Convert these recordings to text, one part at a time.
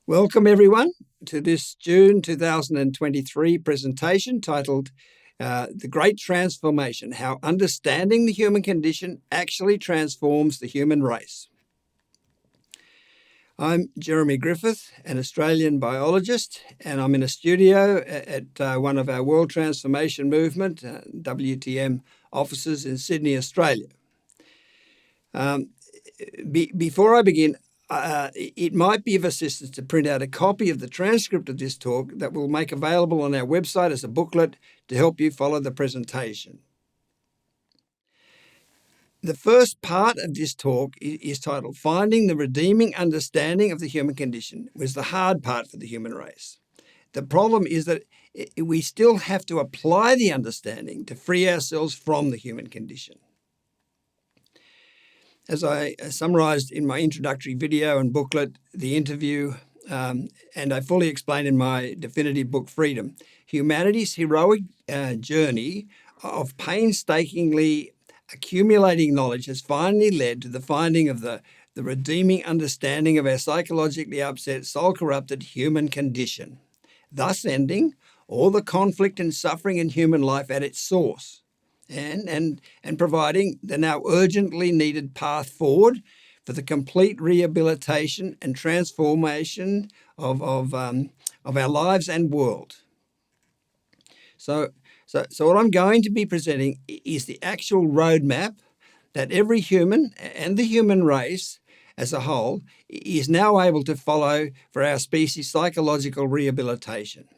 Welcome, everyone, to this June 2023 presentation titled The Great Transformation, How Understanding the Human Condition Actually Transforms the Human Race. I'm Jeremy Griffith, an Australian biologist, and I'm in a studio at one of our World Transformation Movement, WTM, offices in Sydney, Australia. Before I begin, it might be of assistance to print out a copy of the transcript of this talk that we'll make available on our website as a booklet to help you follow the presentation. The first part of this talk is titled Finding the Redeeming Understanding of the Human Condition, was the hard part for the human race. The problem is that we still have to apply the understanding to free ourselves from the human condition. As I summarised in my introductory video and booklet, the interview, and I fully explained in my definitive book, Freedom, humanity's heroic journey of painstakingly accumulating knowledge has finally led to the finding of the redeeming understanding of our psychologically upset, soul-corrupted human condition, thus ending all the conflict and suffering in human life at its source. And providing the now urgently needed path forward for the complete rehabilitation and transformation of our lives and world. So what I'm going to be presenting is the actual roadmap that every human and the human race as a whole is now able to follow for our species' psychological rehabilitation.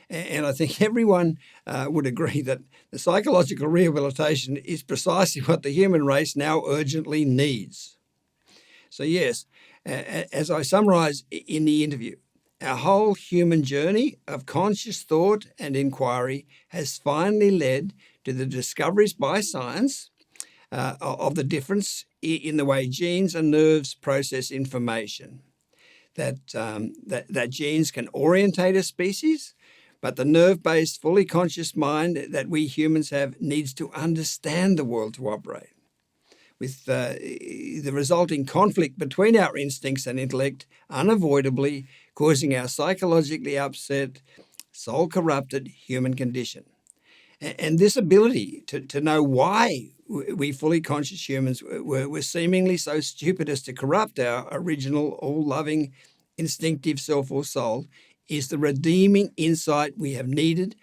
And I think everyone would agree that the psychological rehabilitation is precisely what the human race now urgently needs. So yes, as I summarise in the interview, our whole human journey of conscious thought and inquiry has finally led to the discoveries by science of the difference in the way genes and nerves process information. That genes can orientate a species, but the nerve-based, fully conscious mind that we humans have needs to understand the world to operate, with the resulting conflict between our instincts and intellect unavoidably causing our psychologically upset, soul-corrupted human condition. And this ability to know why we fully conscious humans were seemingly so stupid as to corrupt our original, all-loving, instinctive self or soul is the redeeming insight we have needed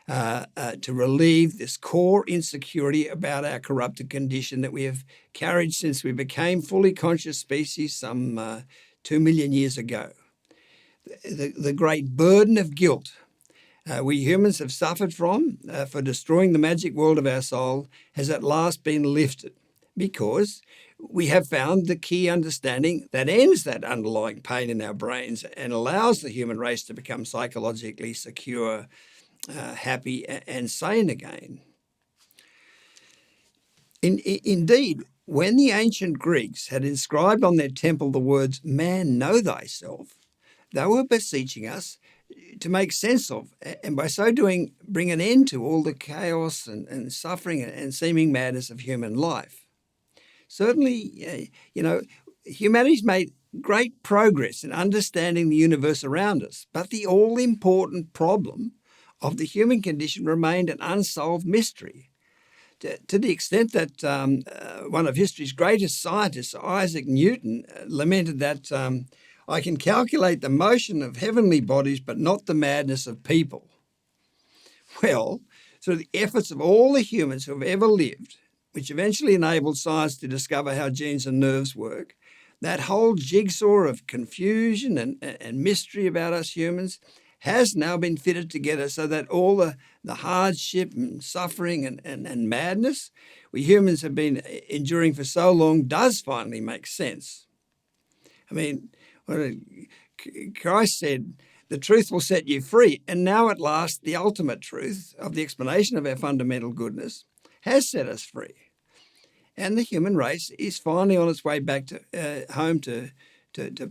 to relieve this core insecurity about our corrupted condition that we have carried since we became fully conscious species some 2 million years ago. The great burden of guilt we humans have suffered from for destroying the magic world of our soul has at last been lifted, because we have found the key understanding that ends that underlying pain in our brains and allows the human race to become psychologically secure, happy, and sane again. Indeed, when the ancient Greeks had inscribed on their temple the words, "Man, know thyself," they were beseeching us to make sense of, and by so doing, bring an end to all the chaos and suffering and seeming madness of human life. Certainly, humanity's made great progress in understanding the universe around us, but the all-important problem of the human condition remained an unsolved mystery, to the extent that one of history's greatest scientists, Isaac Newton, lamented that I can calculate the motion of heavenly bodies, but not the madness of people. Well, through the efforts of all the humans who have ever lived, which eventually enabled science to discover how genes and nerves work, that whole jigsaw of confusion and mystery about us humans has now been fitted together so that all the hardship and suffering and madness we humans have been enduring for so long does finally make sense. I mean, Christ said, "The truth will set you free," and now at last the ultimate truth of the explanation of our fundamental goodness has set us free. And the human race is finally on its way back to home to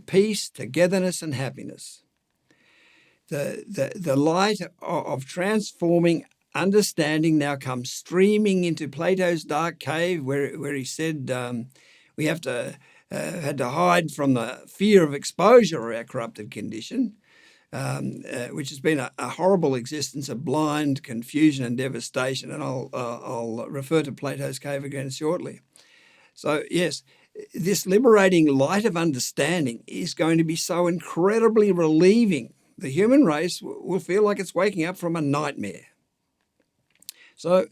peace, togetherness, and happiness. The light of transforming understanding now comes streaming into Plato's dark cave, where he said we have to had to hide from the fear of exposure of our corrupted condition, which has been a horrible existence of blind confusion and devastation. And I'll refer to Plato's Cave again shortly. So, yes, this liberating light of understanding is going to be so incredibly relieving. The human race will feel like it's waking up from a nightmare. So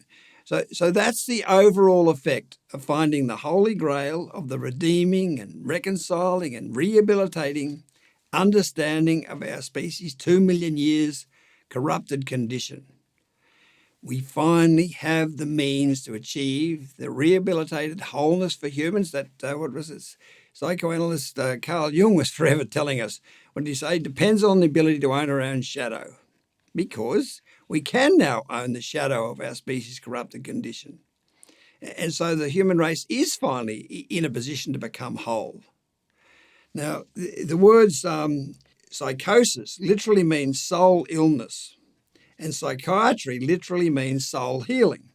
that's the overall effect of finding the holy grail of the redeeming and reconciling and rehabilitating understanding of our species' 2 million years corrupted condition. We finally have the means to achieve the rehabilitated wholeness for humans that, psychoanalyst Carl Jung was forever telling us. What did he say? Depends on the ability to own our own shadow. Because we can now own the shadow of our species' corrupted condition. And so the human race is finally in a position to become whole. Now, the words psychosis literally means soul illness, and psychiatry literally means soul healing,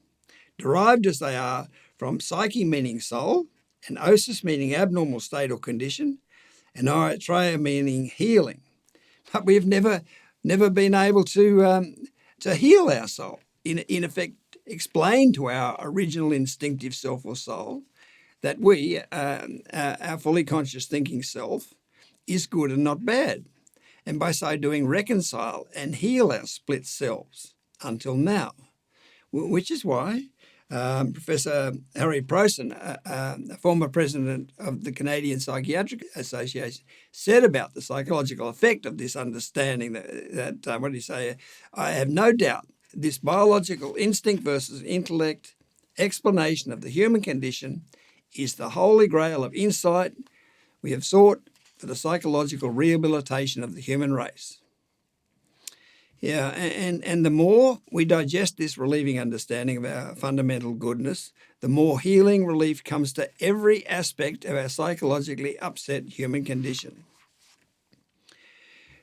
derived as they are from psyche meaning soul, and osis meaning abnormal state or condition, and eritrea meaning healing. But we've never been able to heal our soul, in effect explain to our original instinctive self or soul that we, our fully conscious thinking self, is good and not bad, and by so doing reconcile and heal our split selves until now, which is why Professor Harry Prosen, a former president of the Canadian Psychiatric Association, said about the psychological effect of this understanding that what did he say? I have no doubt this biological instinct versus intellect explanation of the human condition is the holy grail of insight we have sought for the psychological rehabilitation of the human race. Yeah, and the more we digest this relieving understanding of our fundamental goodness, the more healing relief comes to every aspect of our psychologically upset human condition.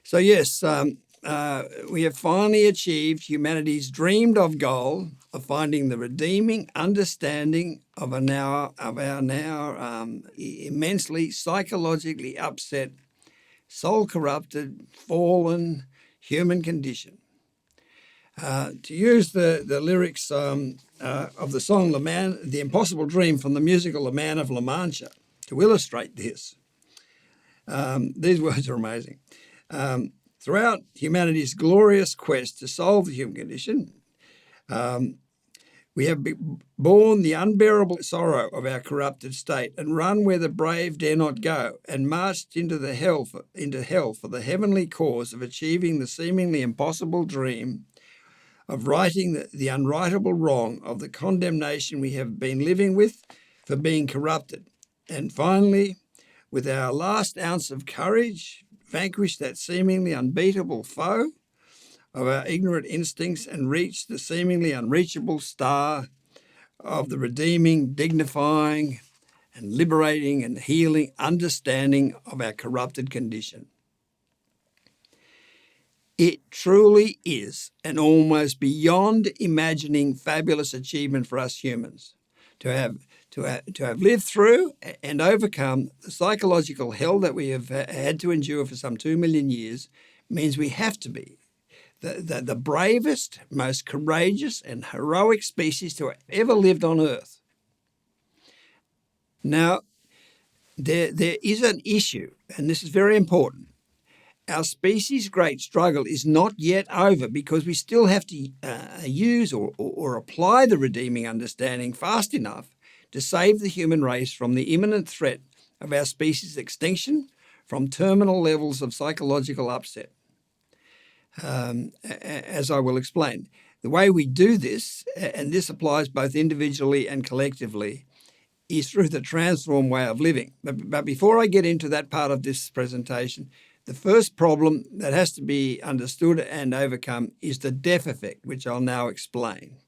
So yes, we have finally achieved humanity's dreamed of goal of finding the redeeming understanding of our now immensely psychologically upset, soul-corrupted, fallen human condition. To use the lyrics of the song The Impossible Dream from the musical The Man of La Mancha to illustrate this, these words are amazing. Throughout humanity's glorious quest to solve the human condition, we have borne the unbearable sorrow of our corrupted state and run where the brave dare not go and marched into hell for the heavenly cause of achieving the seemingly impossible dream of righting the unrightable wrong of the condemnation we have been living with for being corrupted. And finally, with our last ounce of courage, vanquish that seemingly unbeatable foe of our ignorant instincts and reach the seemingly unreachable star of the redeeming, dignifying, and liberating and healing understanding of our corrupted condition. It truly is an almost beyond imagining fabulous achievement for us humans to have lived through and overcome the psychological hell that we have had to endure for some 2 million years means we have to be the bravest, most courageous and heroic species to have ever lived on Earth. Now, there is an issue, and this is very important. Our species' great struggle is not yet over because we still have to use or apply the redeeming understanding fast enough to save the human race from the imminent threat of our species' extinction from terminal levels of psychological upset. As I will explain, the way we do this, and this applies both individually and collectively, is through the transformed way of living. But before I get into that part of this presentation, the first problem that has to be understood and overcome is the deaf effect, which I'll now explain.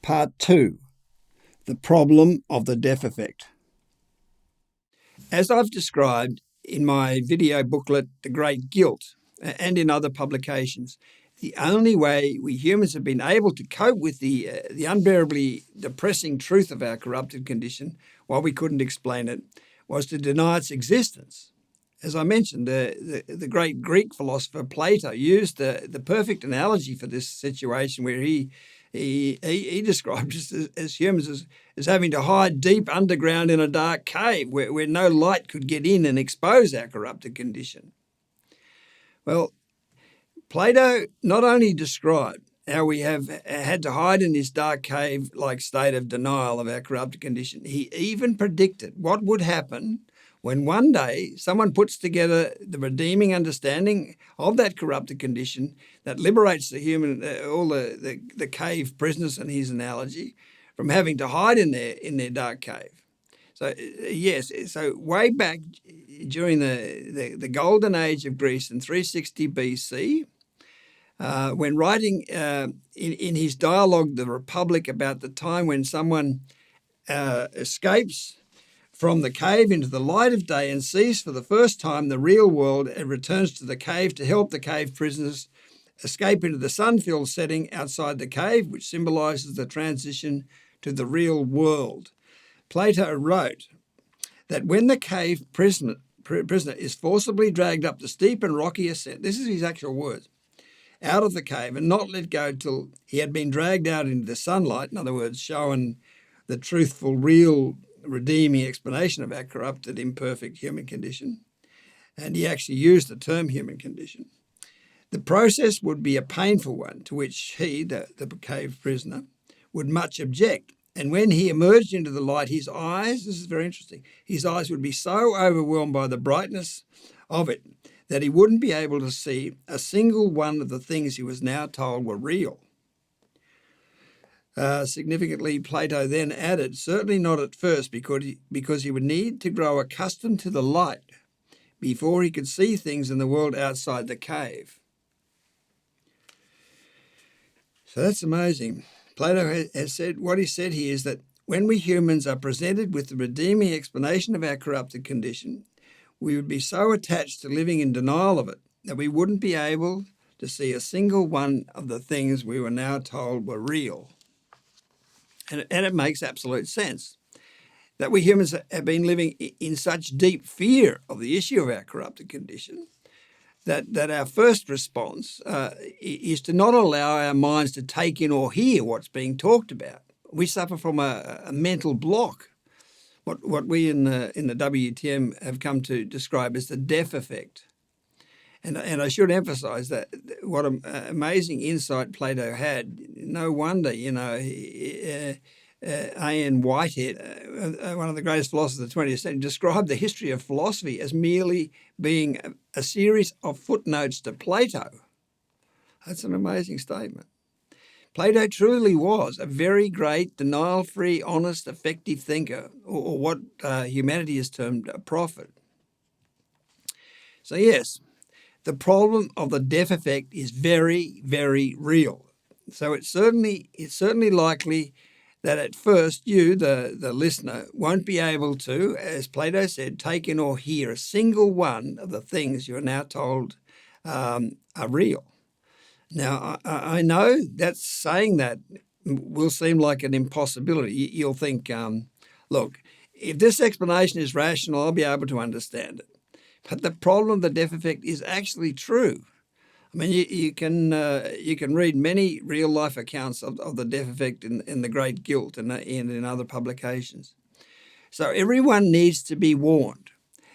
Part 2, the problem of the deaf effect. As I've described in my video booklet, The Great Guilt, and in other publications, the only way we humans have been able to cope with the unbearably depressing truth of our corrupted condition, while we couldn't explain it, was to deny its existence. As I mentioned, the great Greek philosopher Plato used the perfect analogy for this situation, where he described us as humans as having to hide deep underground in a dark cave where no light could get in and expose our corrupted condition. Well, Plato not only described how we have had to hide in this dark cave-like state of denial of our corrupted condition, he even predicted what would happen when one day someone puts together the redeeming understanding of that corrupted condition that liberates the human, all the cave prisoners, in his analogy, from having to hide in their dark cave. So yes, so way back during the golden age of Greece in 360 BC, when writing in his dialogue, The Republic, about the time when someone escapes from the cave into the light of day and sees for the first time the real world, and returns to the cave to help the cave prisoners escape into the sun-filled setting outside the cave, which symbolises the transition to the real world. Plato wrote that when the cave prisoner is forcibly dragged up the steep and rocky ascent, this is his actual words, out of the cave and not let go till he had been dragged out into the sunlight, in other words, showing the truthful, real, redeeming explanation of our corrupted, imperfect human condition, and he actually used the term human condition, the process would be a painful one to which he, the cave prisoner, would much object. And when he emerged into the light, his eyes, this is very interesting, his eyes would be so overwhelmed by the brightness of it that he wouldn't be able to see a single one of the things he was now told were real. Significantly, Plato then added, certainly not at first, because he would need to grow accustomed to the light before he could see things in the world outside the cave. So that's amazing. Plato has said, what he said here is that when we humans are presented with the redeeming explanation of our corrupted condition, we would be so attached to living in denial of it that we wouldn't be able to see a single one of the things we were now told were real. And it makes absolute sense that we humans have been living in such deep fear of the issue of our corrupted condition that our first response is to not allow our minds to take in or hear what's being talked about. We suffer from a mental block, what we in the WTM have come to describe as the deaf effect. And I should emphasise that what an amazing insight Plato had. No wonder, A.N. Whitehead, one of the greatest philosophers of the 20th century, described the history of philosophy as merely being a series of footnotes to Plato. That's an amazing statement. Plato truly was a very great, denial-free, honest, effective thinker, or what humanity has termed a prophet. So yes, the problem of the deaf effect is very, very real. So it's certainly likely that at first you, the listener, won't be able to, as Plato said, take in or hear a single one of the things you are now told are real. Now, I know that saying that will seem like an impossibility. You'll think, look, if this explanation is rational, I'll be able to understand it. But the problem of the deaf effect is actually true. I mean, you can read many real-life accounts of the deaf effect in The Great Guilt and in other publications. So everyone needs to be warned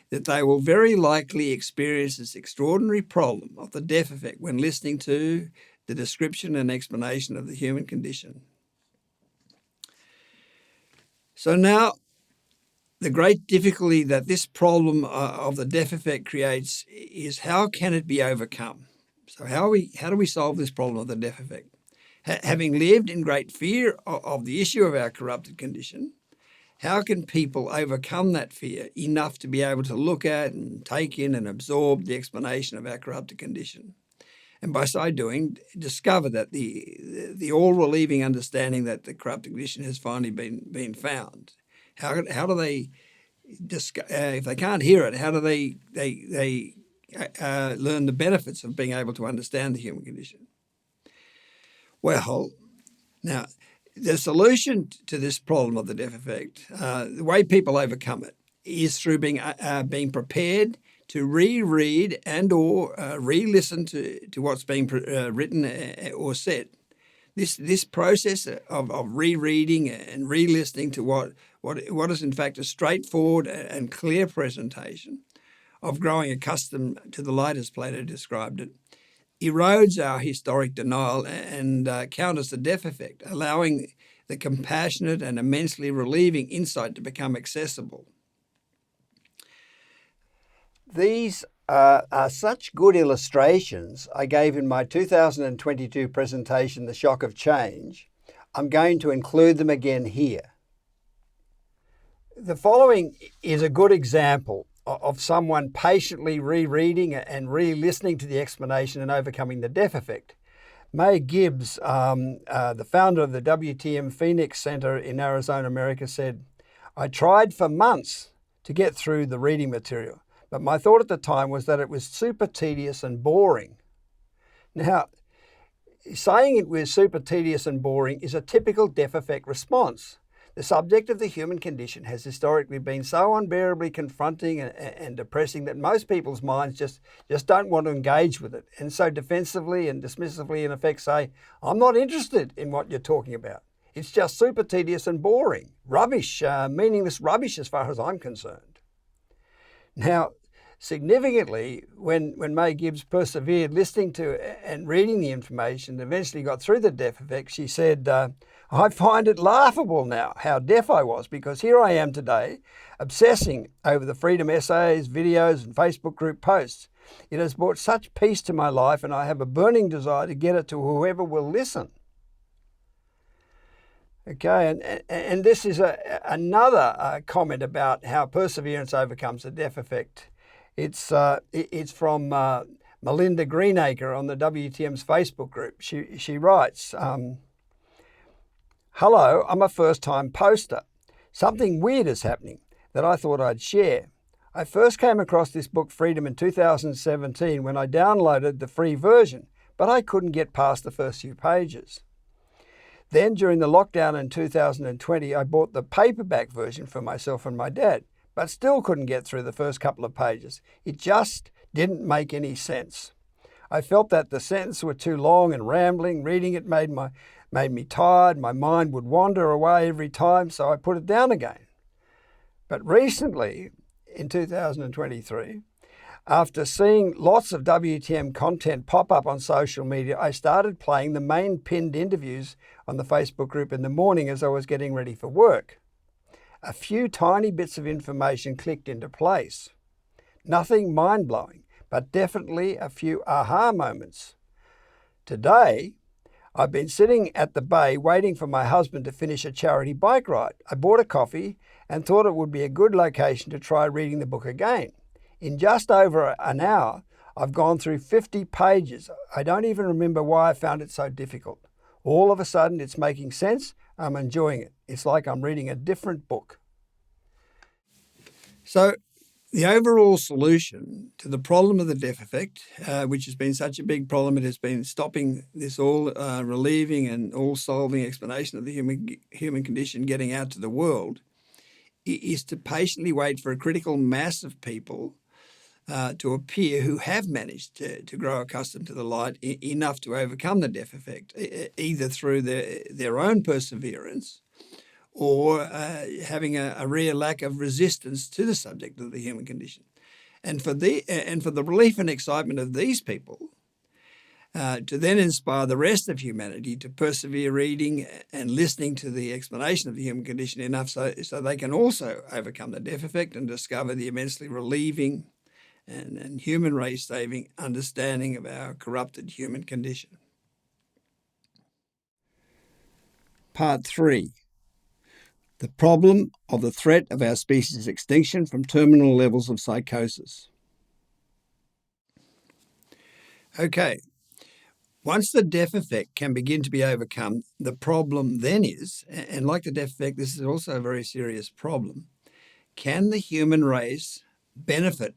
that they will very likely experience this extraordinary problem of the deaf effect when listening to the description and explanation of the human condition. So now, the great difficulty that this problem of the deaf effect creates is how can it be overcome? So how do we solve this problem of the deaf effect? Having lived in great fear of the issue of our corrupted condition, how can people overcome that fear enough to be able to look at and take in and absorb the explanation of our corrupted condition? And by so doing, discover that the all-relieving understanding that the corrupted condition has finally been found. How do they, if they can't hear it, how do they learn the benefits of being able to understand the human condition? Well, now, the solution to this problem of the deaf effect, the way people overcome it, is through being prepared to reread and or re-listen to what's being written or said. This process of rereading and re-listening to what is in fact a straightforward and clear presentation of growing accustomed to the light, as Plato described it, erodes our historic denial and counters the deaf effect, allowing the compassionate and immensely relieving insight to become accessible. These are such good illustrations I gave in my 2022 presentation, The Shock of Change. I'm going to include them again here. The following is a good example of someone patiently rereading and re-listening to the explanation and overcoming the deaf effect. May Gibbs, the founder of the WTM Phoenix Center in Arizona, America, said, "I tried for months to get through the reading material, but my thought at the time was that it was super tedious and boring." Now, saying it was super tedious and boring is a typical deaf effect response. The subject of the human condition has historically been so unbearably confronting and depressing that most people's minds just don't want to engage with it, and so defensively and dismissively in effect say, "I'm not interested in what you're talking about. It's just super tedious and boring. Rubbish, meaningless rubbish as far as I'm concerned." Now, significantly, when May Gibbs persevered listening to and reading the information and eventually got through the deaf effect, she said, "I find it laughable now how deaf I was, because here I am today obsessing over the freedom essays, videos and Facebook group posts. It has brought such peace to my life, and I have a burning desire to get it to whoever will listen." Okay, and this is another comment about how perseverance overcomes the deaf effect. It's from Melinda Greenacre on the WTM's Facebook group. She writes, "Hello, I'm a first-time poster. Something weird is happening that I thought I'd share. I first came across this book, Freedom, in 2017 when I downloaded the free version, but I couldn't get past the first few pages. Then during the lockdown in 2020, I bought the paperback version for myself and my dad, but still couldn't get through the first couple of pages. It just didn't make any sense. I felt that the sentences were too long and rambling. Reading it made me tired. My mind would wander away every time, so I put it down again. But recently, in 2023, after seeing lots of WTM content pop up on social media, I started playing the main pinned interviews on the Facebook group in the morning as I was getting ready for work. A few tiny bits of information clicked into place. Nothing mind-blowing, but definitely a few aha moments. Today, I've been sitting at the bay waiting for my husband to finish a charity bike ride. I bought a coffee and thought it would be a good location to try reading the book again. In just over an hour, I've gone through 50 pages. I don't even remember why I found it so difficult. All of a sudden, it's making sense. I'm enjoying it. It's like I'm reading a different book." So, the overall solution to the problem of the deaf effect, which has been such a big problem, it has been stopping this all relieving and all solving explanation of the human condition getting out to the world, is to patiently wait for a critical mass of people to appear who have managed to grow accustomed to the light enough to overcome the deaf effect, either through their own perseverance or having a rare lack of resistance to the subject of the human condition. And for the relief and excitement of these people, to then inspire the rest of humanity to persevere reading and listening to the explanation of the human condition enough so they can also overcome the deaf effect and discover the immensely relieving and human race-saving understanding of our corrupted human condition. Part 3. The problem of the threat of our species' extinction from terminal levels of psychosis. Okay. Once the deaf effect can begin to be overcome, the problem then is, and like the deaf effect, this is also a very serious problem, can the human race benefit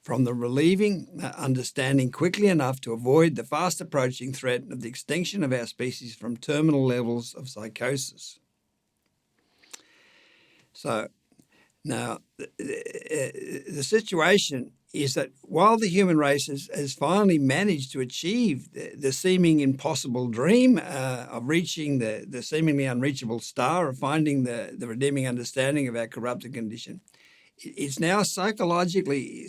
from the relieving understanding quickly enough to avoid the fast approaching threat of the extinction of our species from terminal levels of psychosis. So now the situation is that while the human race has finally managed to achieve the seeming impossible dream of reaching the seemingly unreachable star, of finding the redeeming understanding of our corrupted condition, it's now psychologically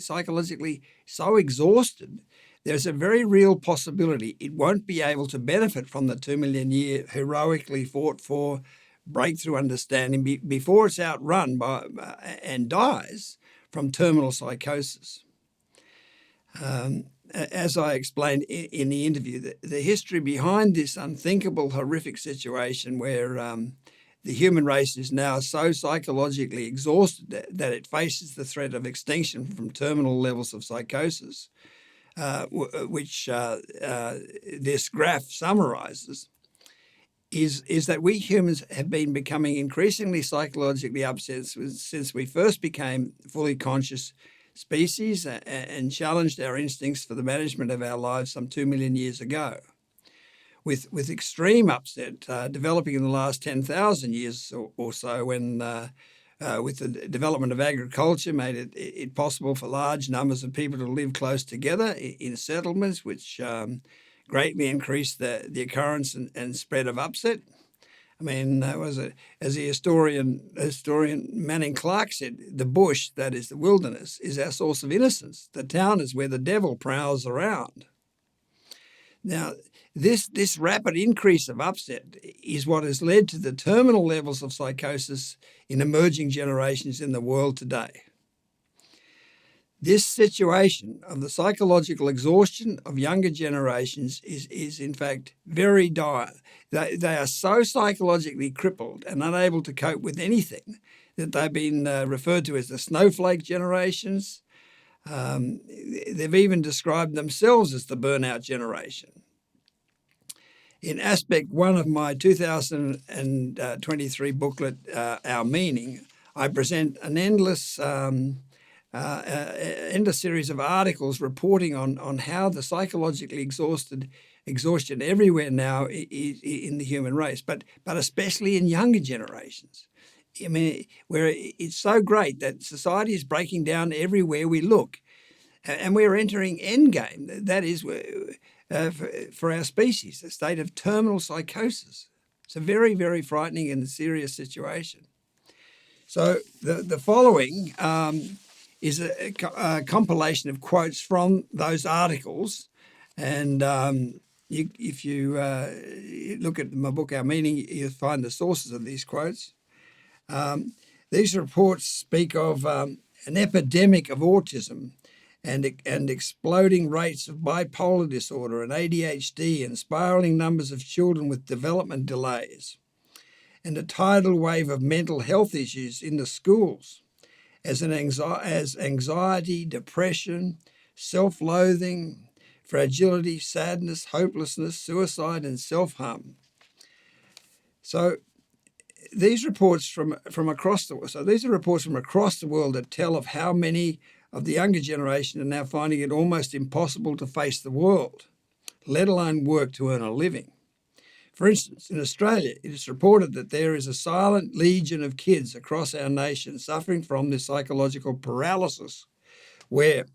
so exhausted, there's a very real possibility it won't be able to benefit from the 2 million year heroically fought for breakthrough understanding before it's outrun by and dies from terminal psychosis. As I explained in the interview, the history behind this unthinkable, horrific situation where the human race is now so psychologically exhausted that it faces the threat of extinction from terminal levels of psychosis, which this graph summarizes, is that we humans have been becoming increasingly psychologically upset since we first became fully conscious species and challenged our instincts for the management of our lives some 2 million years ago. With extreme upset developing in the last 10,000 years or so when with the development of agriculture made it possible for large numbers of people to live close together in settlements, which greatly increased the occurrence and spread of upset. I mean, as the historian Manning Clark said, the bush, that is the wilderness, is our source of innocence. The town is where the devil prowls around. Now, this rapid increase of upset is what has led to the terminal levels of psychosis in emerging generations in the world today. This situation of the psychological exhaustion of younger generations is in fact very dire. They are so psychologically crippled and unable to cope with anything that they've been referred to as the snowflake generations. They've even described themselves as the burnout generation. In aspect 1 of my 2023 booklet, Our Meaning, I present an endless series of articles reporting on how the psychologically exhaustion everywhere now in the human race, but especially in younger generations. I mean, where it's so great that society is breaking down everywhere we look, and we're entering endgame. That is for our species, a state of terminal psychosis. It's a very, very frightening and serious situation. So the following is a compilation of quotes from those articles. And if you look at my book, Our Meaning, you'll find the sources of these quotes. These reports speak of an epidemic of autism and exploding rates of bipolar disorder and ADHD and spiraling numbers of children with development delays, and a tidal wave of mental health issues in the schools as anxiety, depression, self-loathing, fragility, sadness, hopelessness, suicide, and self-harm. So these reports from across the world. So these are reports from across the world that tell of how many of the younger generation are now finding it almost impossible to face the world, let alone work to earn a living. For instance, in Australia, it is reported that there is a silent legion of kids across our nation suffering from this psychological paralysis, where,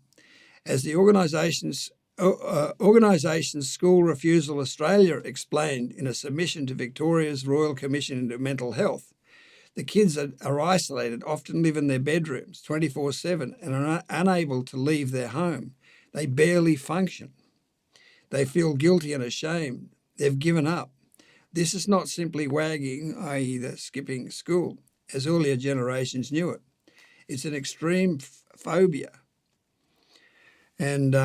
as the organisation's School Refusal Australia explained in a submission to Victoria's Royal Commission into Mental Health, the kids are isolated, often live in their bedrooms 24/7 and are unable to leave their home. They barely function. They feel guilty and ashamed. They've given up. This is not simply wagging, i.e. the skipping school, as earlier generations knew it. It's an extreme phobia. And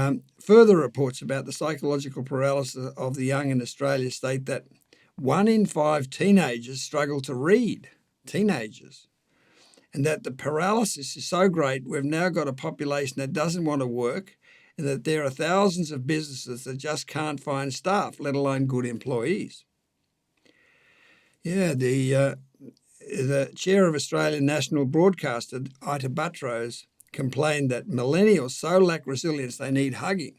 further reports about the psychological paralysis of the young in Australia state that 1 in 5 teenagers struggle to read. Teenagers. And that the paralysis is so great, we've now got a population that doesn't want to work, and that there are thousands of businesses that just can't find staff, let alone good employees. Yeah, the chair of Australian National Broadcaster, Ita Buttrose, complained that millennials so lack resilience they need hugging.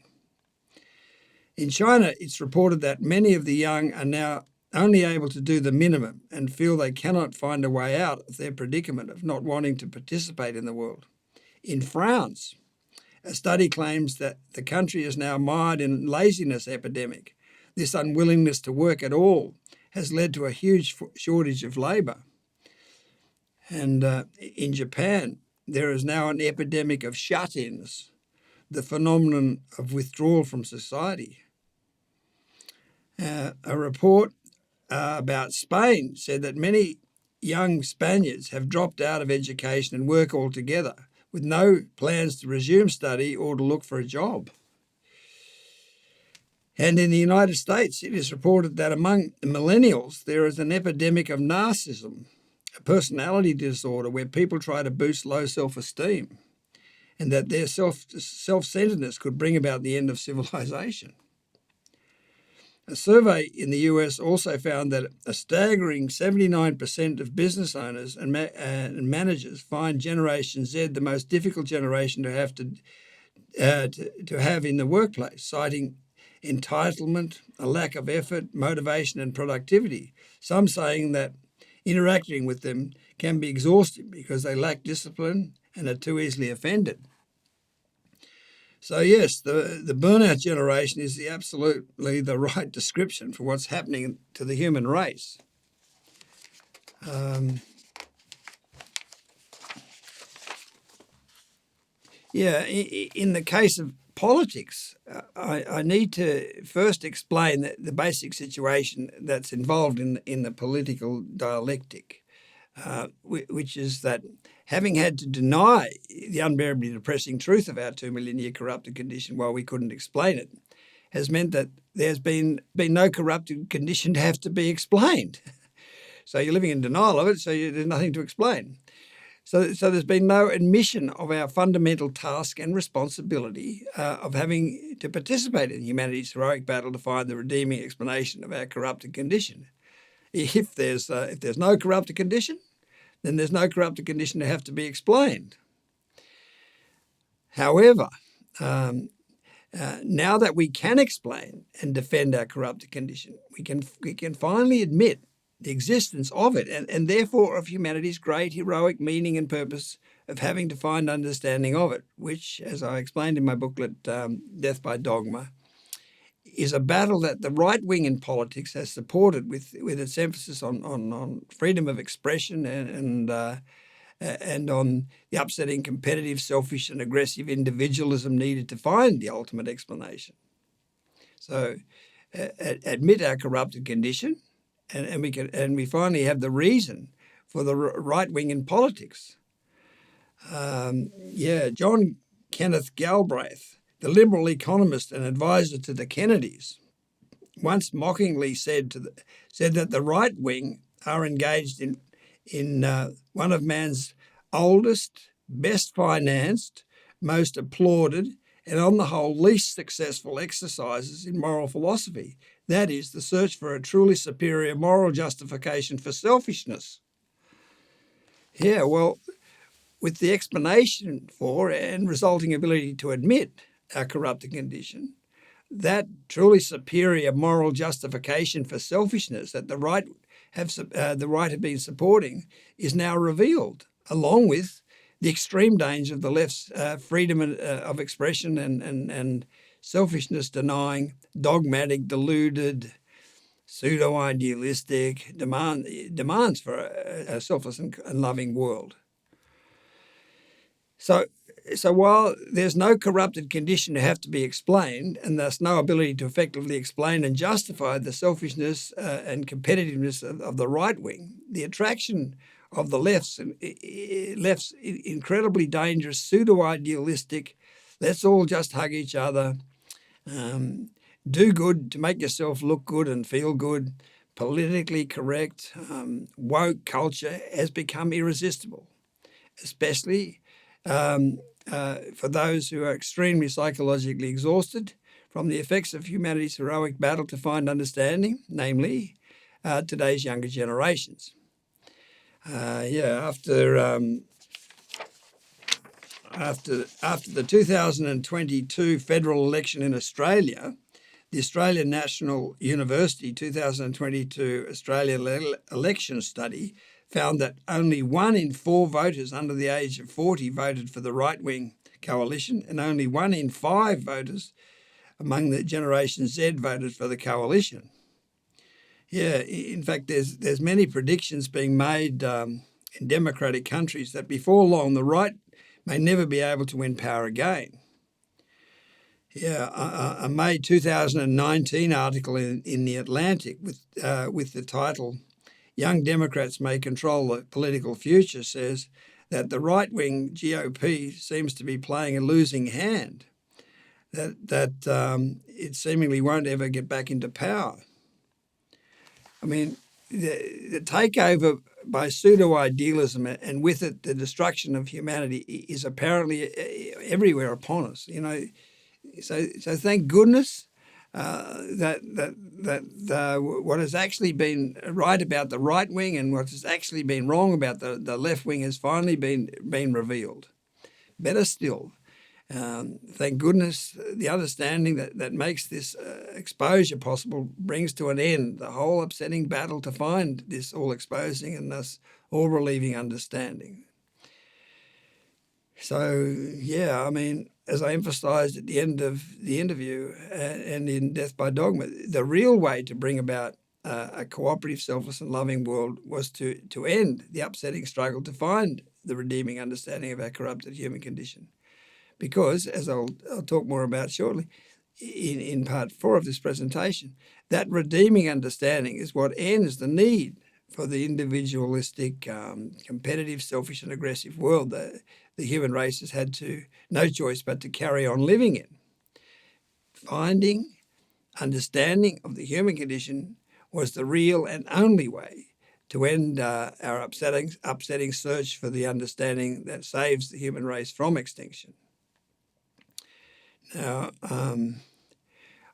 In China, it's reported that many of the young are now only able to do the minimum and feel they cannot find a way out of their predicament of not wanting to participate in the world. In France, a study claims that the country is now mired in a laziness epidemic. This unwillingness to work at all has led to a huge shortage of labour. And in Japan, there is now an epidemic of shut-ins, the phenomenon of withdrawal from society. A report about Spain said that many young Spaniards have dropped out of education and work altogether, with no plans to resume study or to look for a job. And in the United States, it is reported that among millennials, there is an epidemic of narcissism, a personality disorder where people try to boost low self-esteem, and that their self-centeredness could bring about the end of civilization. A survey in the US also found that a staggering 79% of business owners and managers find Generation Z the most difficult generation to have in the workplace, citing entitlement, a lack of effort, motivation and productivity. Some saying that interacting with them can be exhausting because they lack discipline and are too easily offended. So yes, the burnout generation is absolutely the right description for what's happening to the human race. In the case of politics, I need to first explain the basic situation that's involved in the political dialectic, which is that having had to deny the unbearably depressing truth of our 2 million year corrupted condition while we couldn't explain it, has meant that there's been no corrupted condition to have to be explained. So you're living in denial of it, so there's nothing to explain. So there's been no admission of our fundamental task and responsibility of having to participate in humanity's heroic battle to find the redeeming explanation of our corrupted condition. If there's no corrupted condition, then there's no corrupted condition to have to be explained. However, now that we can explain and defend our corrupted condition, we can finally admit the existence of it and therefore of humanity's great heroic meaning and purpose of having to find understanding of it, which, as I explained in my booklet, Death by Dogma, is a battle that the right wing in politics has supported with its emphasis on freedom of expression and on the upsetting competitive, selfish and aggressive individualism needed to find the ultimate explanation. So admit our corrupted condition and we finally have the reason for the right wing in politics. John Kenneth Galbraith, the liberal economist and advisor to the Kennedys, once mockingly said that the right wing are engaged in one of man's oldest, best financed, most applauded, and on the whole least successful exercises in moral philosophy. That is, the search for a truly superior moral justification for selfishness. Yeah, well, with the explanation for and resulting ability to admit our corrupted condition, that truly superior moral justification for selfishness that the right have been supporting is now revealed, along with the extreme danger of the left's freedom of expression and selfishness denying, dogmatic, deluded, pseudo-idealistic demands for a selfless and loving world. So while there's no corrupted condition to have to be explained, and thus no ability to effectively explain and justify the selfishness and competitiveness of the right wing, the attraction of the left's incredibly dangerous, pseudo-idealistic, let's all just hug each other, do good to make yourself look good and feel good, politically correct, woke culture has become irresistible, especially for those who are extremely psychologically exhausted from the effects of humanity's heroic battle to find understanding, namely today's younger generations. After after the 2022 federal election in Australia, the Australian National University 2022 Australia election study found that only 1 in 4 voters under the age of 40 voted for the right-wing coalition, and only 1 in 5 voters among the Generation Z voted for the coalition. Yeah, in fact, there's many predictions being made in democratic countries that before long the right may never be able to win power again. Yeah, a May 2019 article in The Atlantic with the title "Young Democrats May Control the Political Future" says that the right-wing GOP seems to be playing a losing hand, that it seemingly won't ever get back into power. I mean, the takeover by pseudo-idealism and with it the destruction of humanity is apparently everywhere upon us. You know, so thank goodness that what has actually been right about the right wing and what has actually been wrong about the left wing has finally been revealed. Better still, thank goodness the understanding that makes this exposure possible brings to an end the whole upsetting battle to find this all-exposing and thus all-relieving understanding. So, yeah, I mean, as I emphasised at the end of the interview and in Death by Dogma, the real way to bring about a cooperative, selfless and loving world was to end the upsetting struggle to find the redeeming understanding of our corrupted human condition. Because, as I'll talk more about shortly, in part 4 of this presentation, that redeeming understanding is what ends the need for the individualistic, competitive, selfish and aggressive world that the human race has had no choice but to carry on living in. Finding understanding of the human condition was the real and only way to end our upsetting search for the understanding that saves the human race from extinction. Now,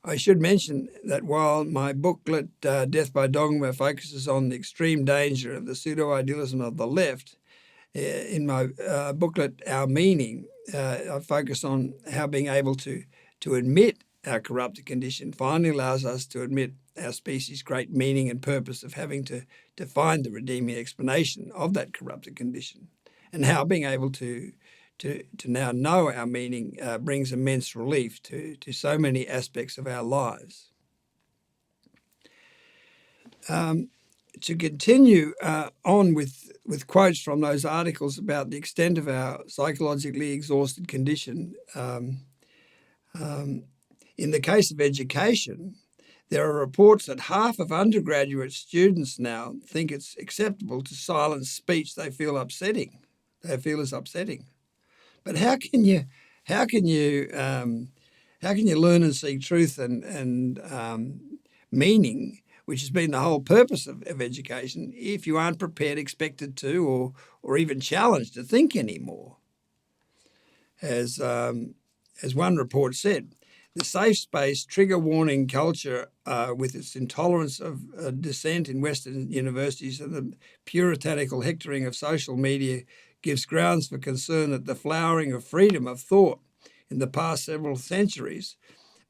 I should mention that while my booklet, Death by Dogma, focuses on the extreme danger of the pseudo-idealism of the left, in my booklet, Our Meaning, I focus on how being able to admit our corrupted condition finally allows us to admit our species' great meaning and purpose of having to find the redeeming explanation of that corrupted condition, and how being able to now know our meaning brings immense relief to so many aspects of our lives. To continue on with quotes from those articles about the extent of our psychologically exhausted condition, in the case of education, there are reports that half of undergraduate students now think it's acceptable to silence speech they feel is upsetting. But how can you learn and seek truth and meaning, which has been the whole purpose of education, if you aren't prepared, expected to, or even challenged to think anymore? As one report said, the safe space trigger warning culture, with its intolerance of dissent in Western universities and the puritanical hectoring of social media, gives grounds for concern that the flowering of freedom of thought in the past several centuries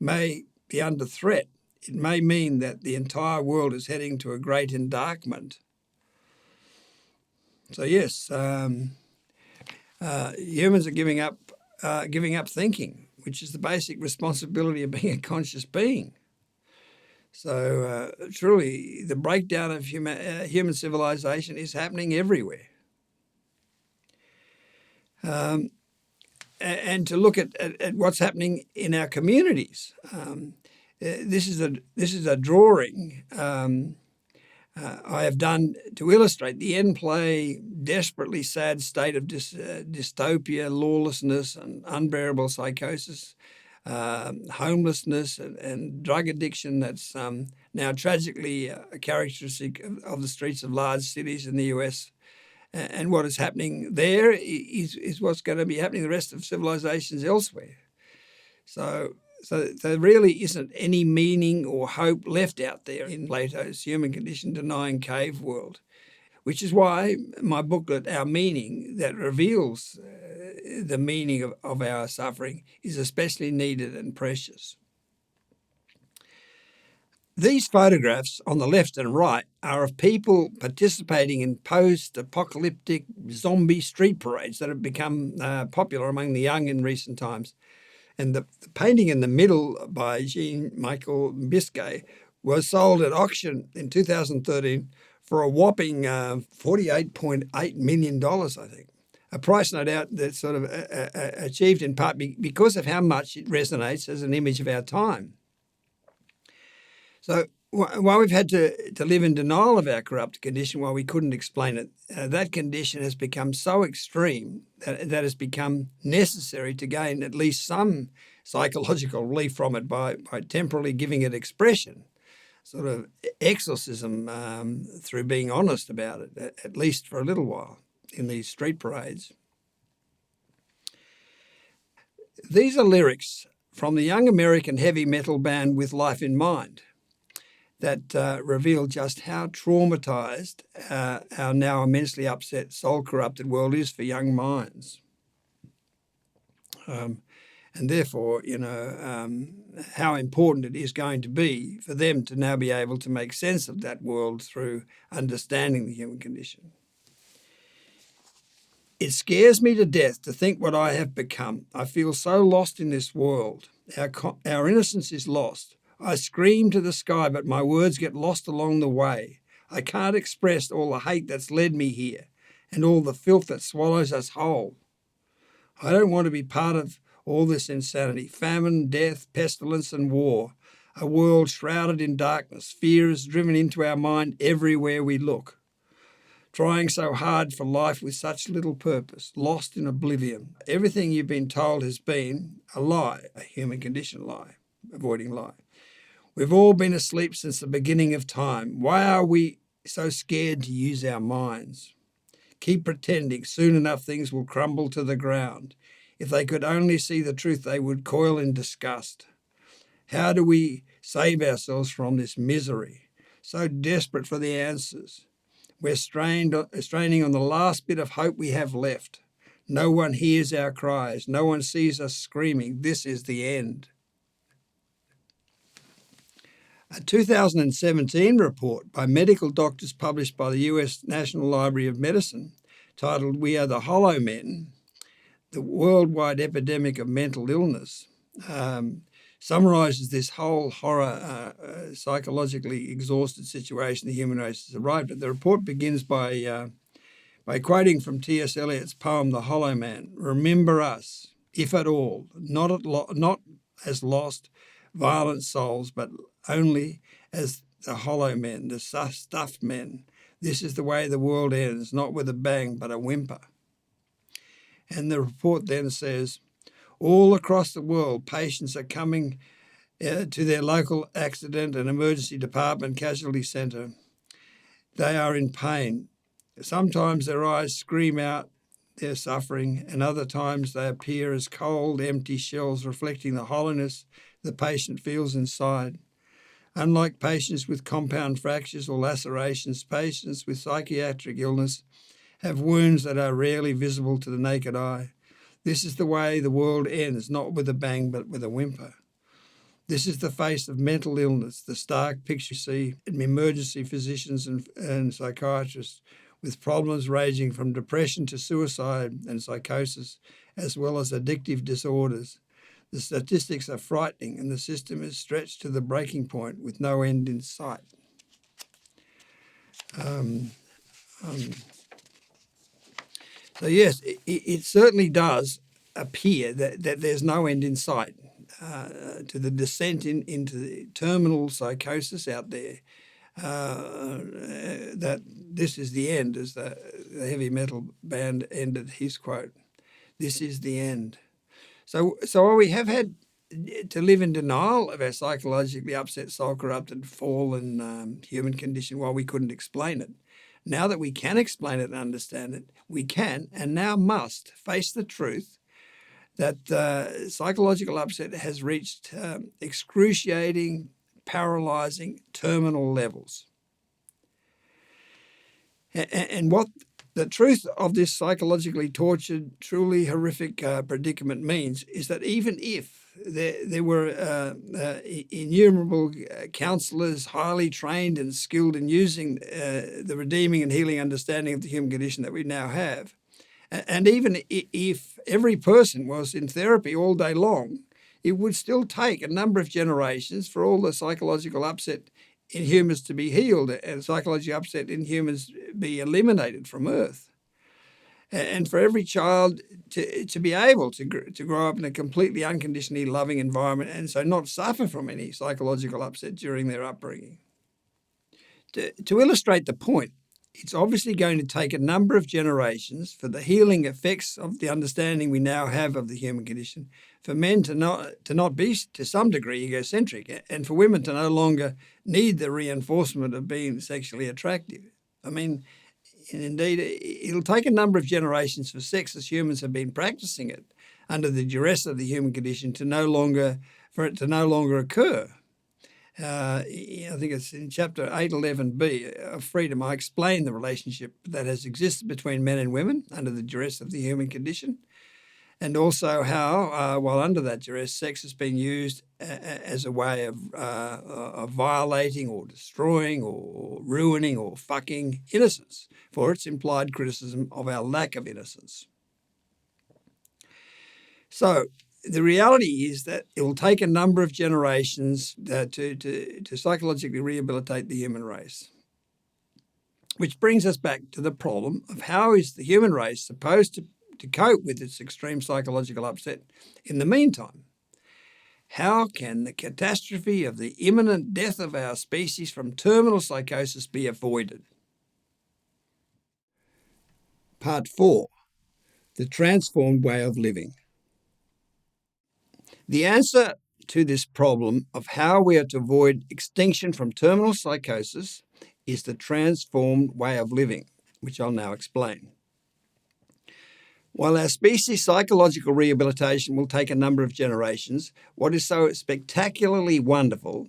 may be under threat. It may mean that the entire world is heading to a great endarkment. So yes, humans are giving up thinking, which is the basic responsibility of being a conscious being. So truly, the breakdown of human civilization is happening everywhere. And to look at what's happening in our communities. This is a drawing I have done to illustrate the end play, desperately sad state of dystopia, lawlessness and unbearable psychosis, homelessness and drug addiction that's now tragically a characteristic of the streets of large cities in the US. And what is happening there is what's going to be happening the rest of civilizations elsewhere. So there really isn't any meaning or hope left out there in Plato's human condition denying cave world. which is why my booklet, Our Meaning, that reveals the meaning of our suffering, is especially needed and precious. These photographs on the left and right are of people participating in post-apocalyptic zombie street parades that have become popular among the young in recent times. And the painting in the middle by Jean-Michel Biscay was sold at auction in 2013 for a whopping $48.8 million, I think. A price, no doubt, that's sort of achieved in part because of how much it resonates as an image of our time. So while we've had to live in denial of our corrupt condition while we couldn't explain it, that condition has become so extreme that has become necessary to gain at least some psychological relief from it by temporarily giving it expression, sort of exorcism through being honest about it, at least for a little while in these street parades. These are lyrics from the young American heavy metal band With Life in Mind that reveal just how traumatized our now immensely upset, soul-corrupted world is for young minds. And therefore, how important it is going to be for them to now be able to make sense of that world through understanding the human condition. It scares me to death to think what I have become. I feel so lost in this world. Our innocence is lost. I scream to the sky, but my words get lost along the way. I can't express all the hate that's led me here and all the filth that swallows us whole. I don't want to be part of all this insanity, famine, death, pestilence, and war, a world shrouded in darkness. Fear is driven into our mind everywhere we look. Trying so hard for life with such little purpose, lost in oblivion. Everything you've been told has been a lie, a human condition lie, avoiding lie. We've all been asleep since the beginning of time. Why are we so scared to use our minds? Keep pretending. Soon enough things will crumble to the ground. If they could only see the truth, they would coil in disgust. How do we save ourselves from this misery? So desperate for the answers. We're straining on the last bit of hope we have left. No one hears our cries. No one sees us screaming. This is the end. A 2017 report by medical doctors published by the US National Library of Medicine, titled We Are the Hollow Men, the worldwide epidemic of mental illness, summarizes this whole horror, psychologically exhausted situation the human race has arrived at. The report begins by quoting from T.S. Eliot's poem, The Hollow Man. Remember us, if at all, not as lost, violent souls, but only as the hollow men, the stuffed men. This is the way the world ends, not with a bang, but a whimper. And the report then says, all across the world, patients are coming to their local accident and emergency department casualty centre. They are in pain. Sometimes their eyes scream out their suffering, and other times they appear as cold, empty shells reflecting the hollowness the patient feels inside. Unlike patients with compound fractures or lacerations, patients with psychiatric illness have wounds that are rarely visible to the naked eye. This is the way the world ends, not with a bang, but with a whimper. This is the face of mental illness, the stark picture you see in emergency physicians and psychiatrists, with problems ranging from depression to suicide and psychosis, as well as addictive disorders. The statistics are frightening, and the system is stretched to the breaking point with no end in sight. So yes, it certainly does appear that there's no end in sight to the descent into the terminal psychosis out there, that this is the end, as the heavy metal band ended his quote. This is the end. So while we have had to live in denial of our psychologically upset, soul-corrupted, fallen human condition while we couldn't explain it, now that we can explain it and understand it, we can and now must face the truth that psychological upset has reached excruciating, paralyzing, terminal levels. And what the truth of this psychologically tortured, truly horrific predicament means is that even if there were innumerable counsellors highly trained and skilled in using the redeeming and healing understanding of the human condition that we now have, and even if every person was in therapy all day long, it would still take a number of generations for all the psychological upset in humans to be healed and psychological upset in humans be eliminated from Earth. And for every child to be able to grow up in a completely unconditionally loving environment and so not suffer from any psychological upset during their upbringing. To illustrate the point, it's obviously going to take a number of generations for the healing effects of the understanding we now have of the human condition, for men to not be, to some degree, egocentric, and for women to no longer need the reinforcement of being sexually attractive. I mean, indeed, it'll take a number of generations for sex as humans have been practicing it under the duress of the human condition for it to no longer occur. I think it's in chapter 811b of Freedom, I explain the relationship that has existed between men and women under the duress of the human condition, and also how, while under that duress, sex has been used as a way of violating or destroying or ruining or fucking innocence for its implied criticism of our lack of innocence. So, the reality is that it will take a number of generations to psychologically rehabilitate the human race. Which brings us back to the problem of how is the human race supposed to cope with its extreme psychological upset in the meantime? How can the catastrophe of the imminent death of our species from terminal psychosis be avoided? Part 4. The transformed way of living. The answer to this problem of how we are to avoid extinction from terminal psychosis is the transformed way of living, which I'll now explain. While our species' psychological rehabilitation will take a number of generations, what is so spectacularly wonderful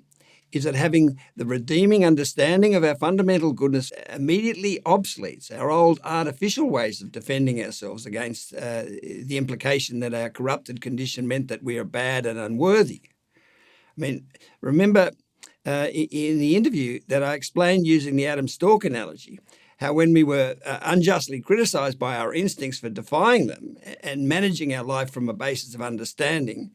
is that having the redeeming understanding of our fundamental goodness immediately obsoletes our old artificial ways of defending ourselves against the implication that our corrupted condition meant that we are bad and unworthy. I mean, remember in the interview that I explained using the Adam Stork analogy, how when we were unjustly criticised by our instincts for defying them and managing our life from a basis of understanding,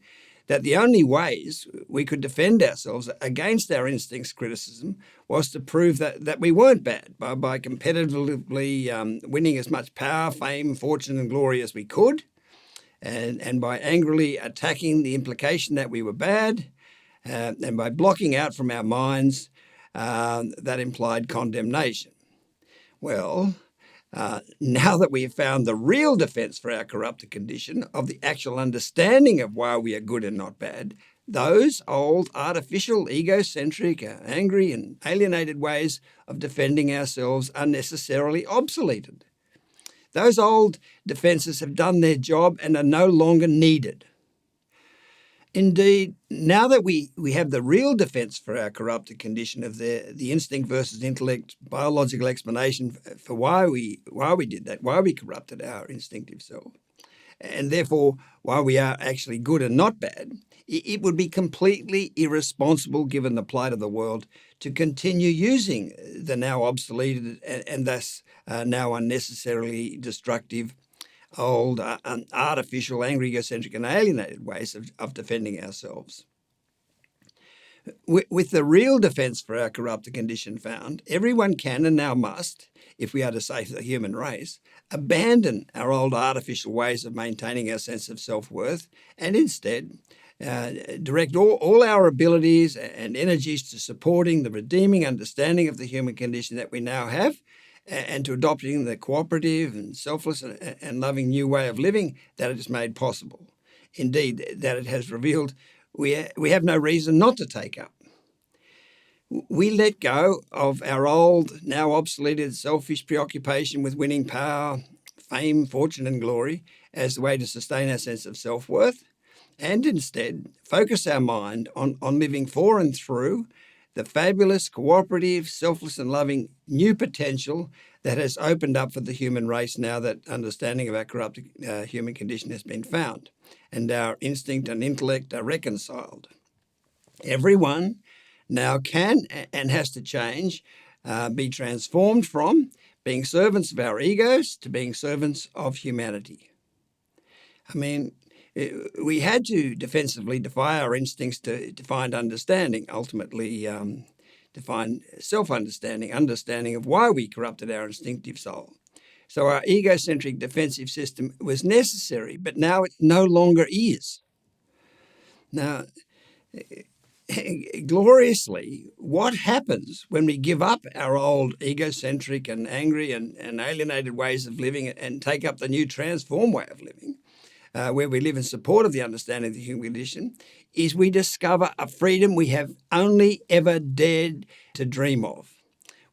that the only ways we could defend ourselves against our instincts criticism was to prove that we weren't bad by competitively winning as much power, fame, fortune and glory as we could, and by angrily attacking the implication that we were bad, and by blocking out from our minds that implied condemnation. Well, now that we have found the real defence for our corrupted condition of the actual understanding of why we are good and not bad, those old artificial, egocentric, angry and alienated ways of defending ourselves are necessarily obsoleted. Those old defences have done their job and are no longer needed. Indeed, now that we have the real defence for our corrupted condition of the instinct versus intellect biological explanation for why we did that, why we corrupted our instinctive self, and therefore why we are actually good and not bad, it would be completely irresponsible, given the plight of the world, to continue using the now obsoleted and thus now unnecessarily destructive old, artificial, angry, egocentric and alienated ways of defending ourselves. With the real defence for our corrupted condition found, everyone can and now must, if we are to save the human race, abandon our old artificial ways of maintaining our sense of self-worth and instead direct all our abilities and energies to supporting the redeeming understanding of the human condition that we now have, and to adopting the cooperative and selfless and loving new way of living that it has made possible. Indeed, that it has revealed we have no reason not to take up. We let go of our old, now obsoleted, selfish preoccupation with winning power, fame, fortune and glory as the way to sustain our sense of self-worth, and instead focus our mind on living for and through the fabulous, cooperative, selfless and loving new potential that has opened up for the human race now that understanding of our corrupted human condition has been found and our instinct and intellect are reconciled. Everyone now can and has to change, be transformed from being servants of our egos to being servants of humanity. I mean, we had to defensively defy our instincts to find understanding, ultimately to find self-understanding, understanding of why we corrupted our instinctive soul. So our egocentric defensive system was necessary, but now it no longer is. Now, gloriously, what happens when we give up our old egocentric and angry and alienated ways of living and take up the new transformed way of living, where we live in support of the understanding of the human condition, is we discover a freedom we have only ever dared to dream of,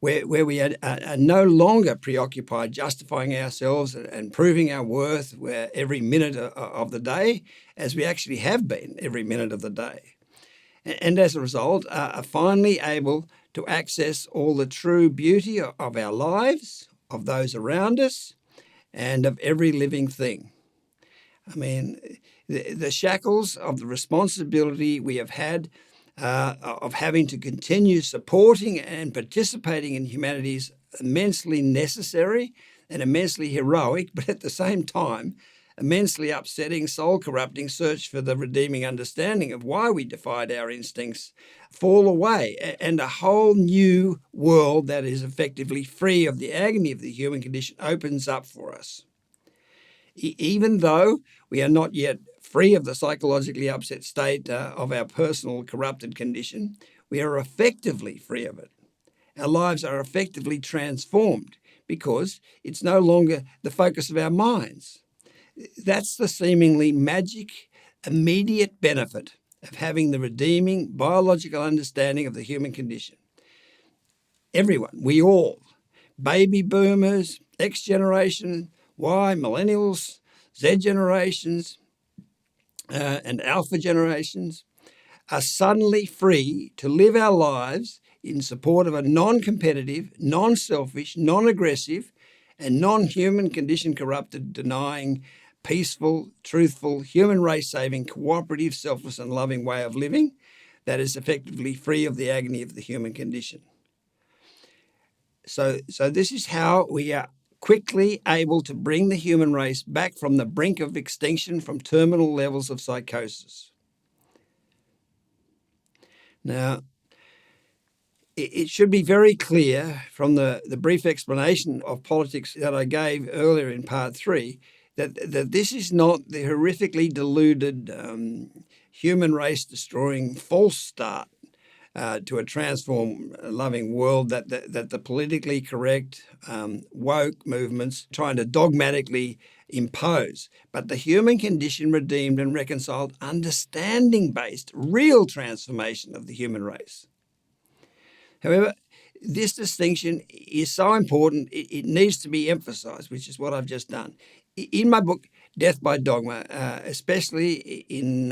where we are no longer preoccupied justifying ourselves and proving our worth every minute of the day, as we actually have been every minute of the day. And as a result, are finally able to access all the true beauty of our lives, of those around us, and of every living thing. I mean, the shackles of the responsibility we have had of having to continue supporting and participating in humanity is immensely necessary and immensely heroic, but at the same time, immensely upsetting, soul-corrupting search for the redeeming understanding of why we defied our instincts fall away, and a whole new world that is effectively free of the agony of the human condition opens up for us. Even though we are not yet free of the psychologically upset state of our personal corrupted condition, we are effectively free of it. Our lives are effectively transformed because it's no longer the focus of our minds. That's the seemingly magic, immediate benefit of having the redeeming biological understanding of the human condition. Everyone, we all, baby boomers, X generation, Y, millennials, Z generations, and alpha generations, are suddenly free to live our lives in support of a non-competitive, non-selfish, non-aggressive, and non-human condition corrupted, denying, peaceful, truthful, human race-saving, cooperative, selfless, and loving way of living that is effectively free of the agony of the human condition. So this is how we are quickly able to bring the human race back from the brink of extinction from terminal levels of psychosis. Now, it should be very clear from the brief explanation of politics that I gave earlier in part 3 that this is not the horrifically deluded, human race destroying false start to a transformed, loving world that the politically correct, woke movements trying to dogmatically impose, but the human condition redeemed and reconciled, understanding-based, real transformation of the human race. However, this distinction is so important, it needs to be emphasized, which is what I've just done. In my book, Death by Dogma, especially in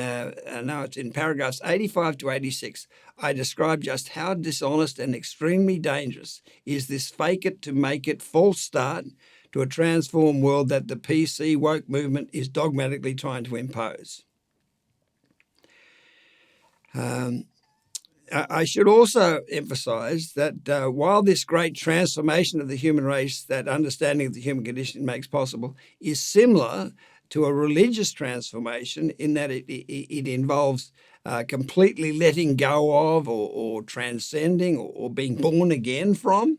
paragraphs 85 to 86, I describe just how dishonest and extremely dangerous is this fake it to make it false start to a transformed world that the PC woke movement is dogmatically trying to impose. I should also emphasize that while this great transformation of the human race, that understanding of the human condition makes possible, is similar to a religious transformation in that it involves completely letting go of or transcending or being born again from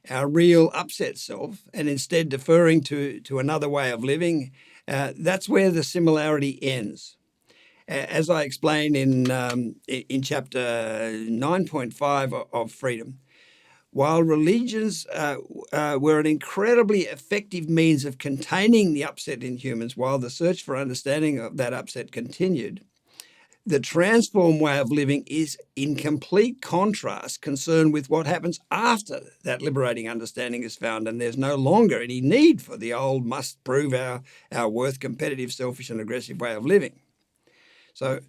our real upset self and instead deferring to another way of living, that's where the similarity ends. As I explain in chapter 9.5 of Freedom, while religions were an incredibly effective means of containing the upset in humans while the search for understanding of that upset continued, the transformed way of living is in complete contrast, concerned with what happens after that liberating understanding is found and there's no longer any need for the old must prove our worth, competitive, selfish and aggressive way of living. So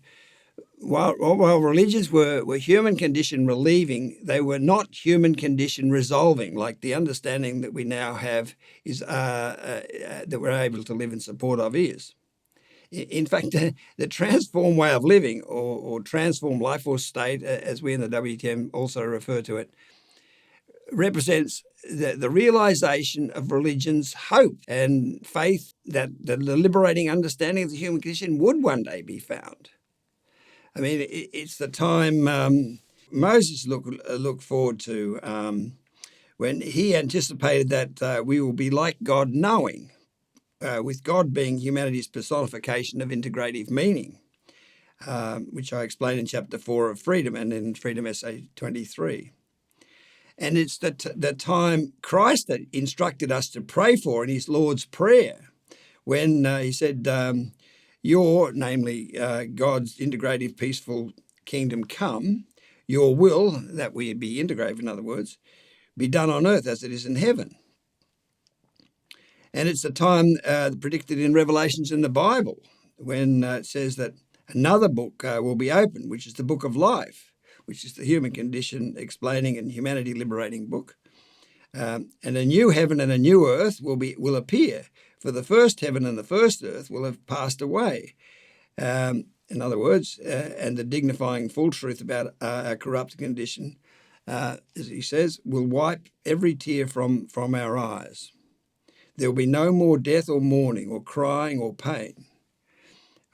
while religions were human condition relieving, they were not human condition resolving, like the understanding that we now have is that we're able to live in support of is. In fact, the transformed way of living or transformed life or state, as we in the WTM also refer to it, represents the realization of religion's hope and faith that the liberating understanding of the human condition would one day be found. I mean, it's the time Moses looked forward to when he anticipated that we will be like God knowing, with God being humanity's personification of integrative meaning, which I explain in Chapter 4 of Freedom and in Freedom Essay 23. And it's the time Christ that instructed us to pray for in his Lord's Prayer when he said, your, namely God's integrative, peaceful kingdom come, your will, that we be integrative in other words, be done on earth as it is in heaven. And it's the time predicted in Revelations in the Bible when it says that another book will be opened, which is the book of life, which is the human condition explaining and humanity liberating book. And a new heaven and a new earth will appear, for the first heaven and the first earth will have passed away. In other words, and the dignifying full truth about our corrupt condition, as he says, will wipe every tear from our eyes. There will be no more death or mourning or crying or pain,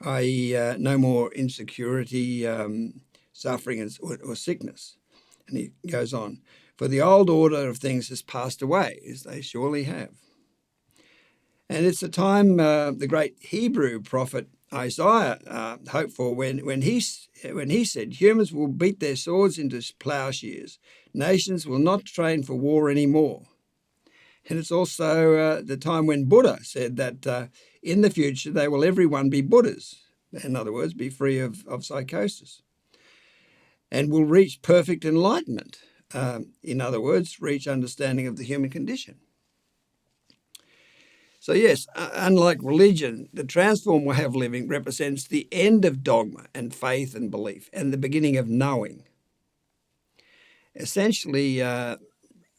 i.e. No more insecurity, suffering or sickness. And he goes on, for the old order of things has passed away, as they surely have. And it's the time the great Hebrew prophet Isaiah hoped for when he said, humans will beat their swords into plowshares. Nations will not train for war anymore. And it's also the time when Buddha said that in the future they will everyone be Buddhas. In other words, be free of psychosis. And will reach perfect enlightenment. In other words, reach understanding of the human condition. So yes, unlike religion, the transformed way of living represents the end of dogma and faith and belief and the beginning of knowing. Essentially,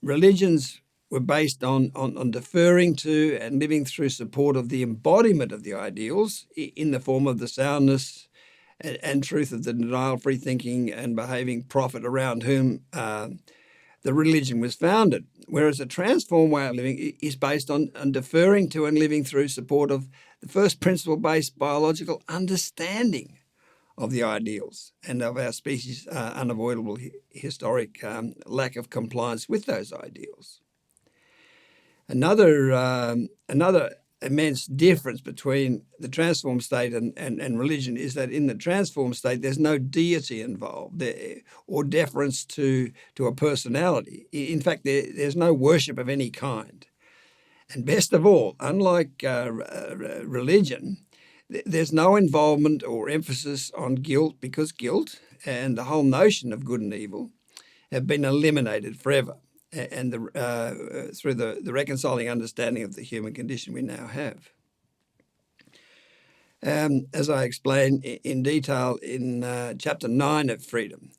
religions were based on deferring to and living through support of the embodiment of the ideals in the form of the soundness and truth of the denial-free thinking and behaving prophet around whom the religion was founded, whereas a transformed way of living is based on deferring to and living through support of the first principle-based biological understanding of the ideals and of our species' unavoidable historic lack of compliance with those ideals. Another immense difference between the transformed state and religion is that in the transformed state there's no deity involved or deference to a personality. In fact, there's no worship of any kind. And best of all, unlike religion, there's no involvement or emphasis on guilt, because guilt and the whole notion of good and evil have been eliminated forever, and through the reconciling understanding of the human condition we now have. As I explain in detail in Chapter 9 of Freedom,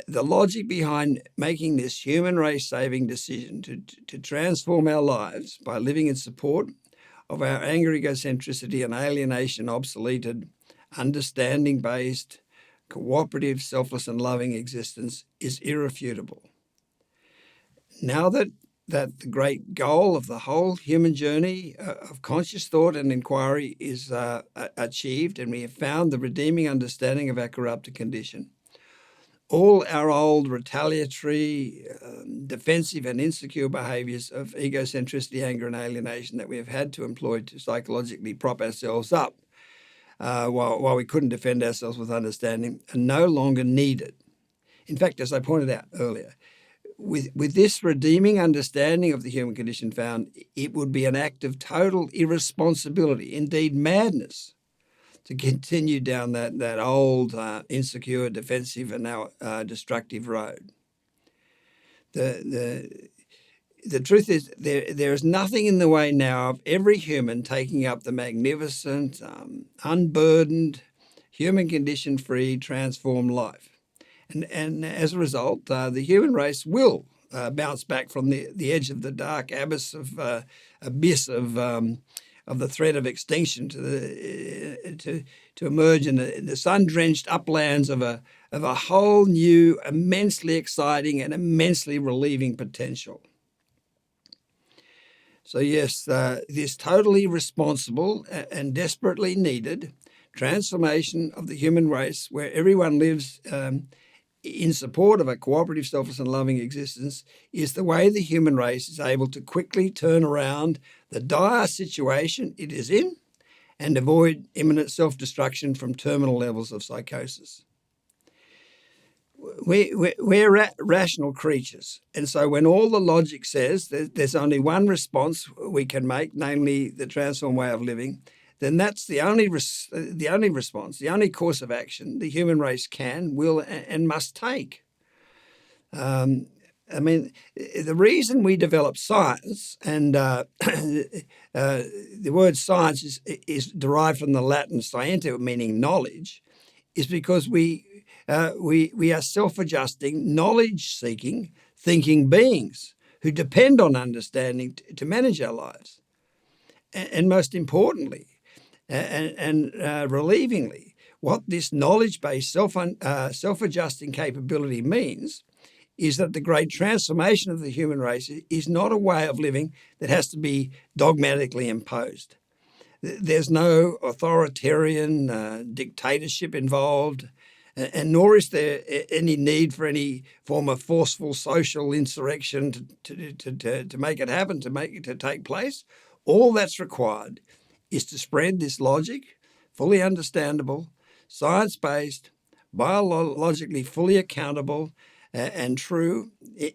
the logic behind making this human race-saving decision to transform our lives by living in support of our anger, egocentricity and alienation obsoleted, understanding-based, cooperative, selfless and loving existence is irrefutable. Now that the great goal of the whole human journey of conscious thought and inquiry is achieved and we have found the redeeming understanding of our corrupted condition, all our old retaliatory, defensive and insecure behaviours of egocentricity, anger and alienation that we have had to employ to psychologically prop ourselves up while we couldn't defend ourselves with understanding are no longer needed. In fact, as I pointed out earlier, with this redeeming understanding of the human condition found, it would be an act of total irresponsibility, indeed madness, to continue down that old, insecure, defensive, and now destructive road. The truth is there is nothing in the way now of every human taking up the magnificent, unburdened, human condition-free, transformed life. And as a result, the human race will bounce back from the edge of the dark abyss of the threat of extinction to emerge in the sun-drenched uplands of a whole new, immensely exciting and immensely relieving potential. So yes, this totally responsible and desperately needed transformation of the human race, where everyone lives in support of a cooperative, selfless and loving existence, is the way the human race is able to quickly turn around the dire situation it is in and avoid imminent self-destruction from terminal levels of psychosis. We're rational creatures, and so when all the logic says that there's only one response we can make, namely the transformed way of living, then that's the only response, the only course of action the human race can, will, and must take. I mean, the reason we develop science, and the word science is derived from the Latin scientia, meaning knowledge, is because we are self-adjusting, knowledge-seeking, thinking beings who depend on understanding to manage our lives. And most importantly, and relievingly, what this knowledge-based self-adjusting capability means is that the great transformation of the human race is not a way of living that has to be dogmatically imposed. There's no authoritarian dictatorship involved, and nor is there any need for any form of forceful social insurrection to make it happen, to take place. All that's required is to spread this logic, fully understandable, science-based, biologically fully accountable, and true,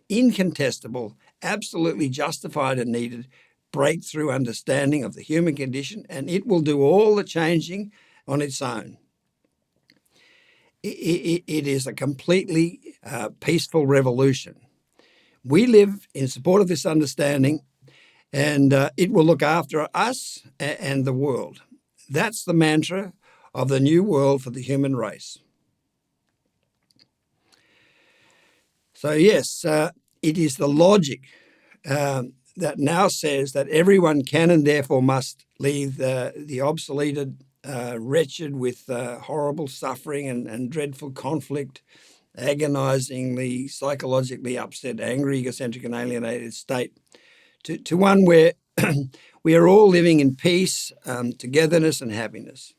incontestable, absolutely justified and needed breakthrough understanding of the human condition, and it will do all the changing on its own. It is a completely peaceful revolution. We live in support of this understanding, and it will look after us and the world. That's the mantra of the new world for the human race. So yes, it is the logic that now says that everyone can and therefore must leave the obsoleted, wretched with horrible suffering and dreadful conflict, agonizingly, psychologically upset, angry, egocentric and alienated state to one where we are all living in peace, togetherness and happiness.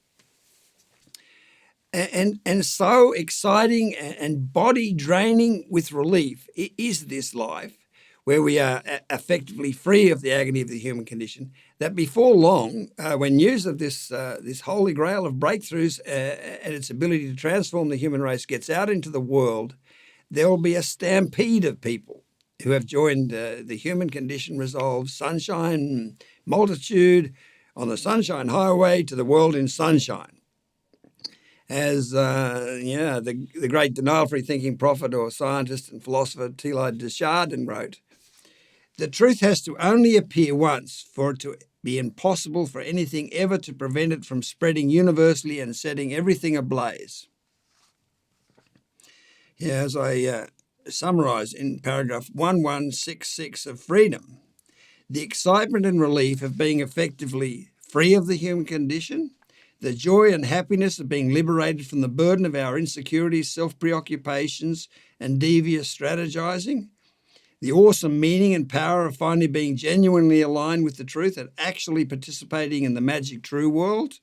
And so exciting and body draining with relief is this life, where we are effectively free of the agony of the human condition, that before long, when news of this holy grail of breakthroughs and its ability to transform the human race gets out into the world, there will be a stampede of people who have joined the human condition resolved sunshine multitude on the sunshine highway to the world in sunshine. As the great denial-free thinking prophet or scientist and philosopher Teilhard de Chardin wrote, "The truth has to only appear once for it to be impossible for anything ever to prevent it from spreading universally and setting everything ablaze." Yeah, as I summarise in paragraph 1166 of Freedom, the excitement and relief of being effectively free of the human condition, the joy and happiness of being liberated from the burden of our insecurities, self-preoccupations, and devious strategizing, the awesome meaning and power of finally being genuinely aligned with the truth and actually participating in the magic true world,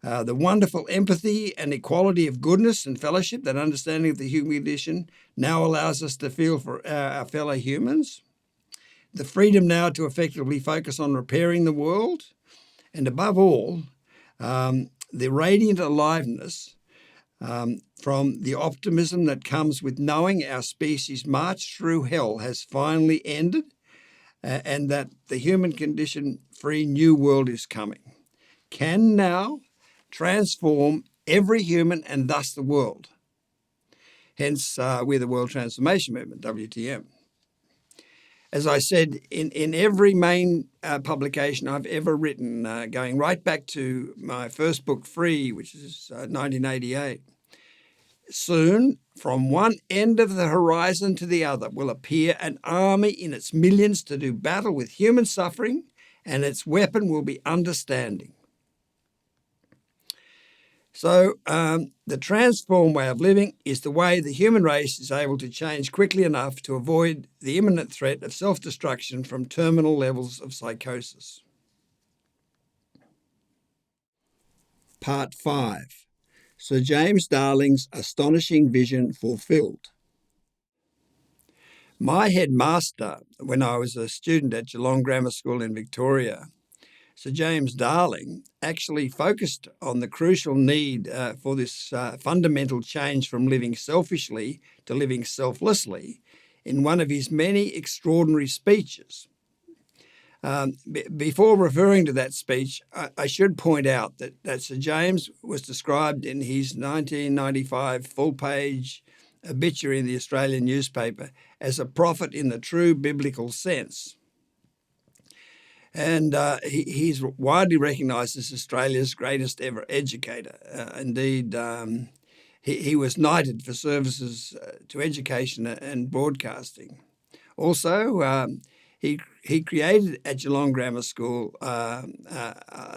the wonderful empathy and equality of goodness and fellowship that understanding of the human condition now allows us to feel for our fellow humans, the freedom now to effectively focus on repairing the world, and above all, the radiant aliveness from the optimism that comes with knowing our species' march through hell has finally ended and that the human condition-free new world is coming, can now transform every human and thus the world. Hence, we're the World Transformation Movement, WTM. as I said, in every main publication I've ever written, going right back to my first book, Free, which is 1988, soon, from one end of the horizon to the other, will appear an army in its millions to do battle with human suffering, and its weapon will be understanding. So the transformed way of living is the way the human race is able to change quickly enough to avoid the imminent threat of self-destruction from terminal levels of psychosis. Part 5. Sir James Darling's astonishing vision fulfilled. My headmaster, when I was a student at Geelong Grammar School in Victoria, Sir James Darling, actually focused on the crucial need for this fundamental change from living selfishly to living selflessly in one of his many extraordinary speeches. Before referring to that speech, I should point out that Sir James was described in his 1995 full-page obituary in the Australian newspaper as a prophet in the true biblical sense. And he's widely recognised as Australia's greatest ever educator. Indeed, he was knighted for services to education and broadcasting. Also, he created at Geelong Grammar School a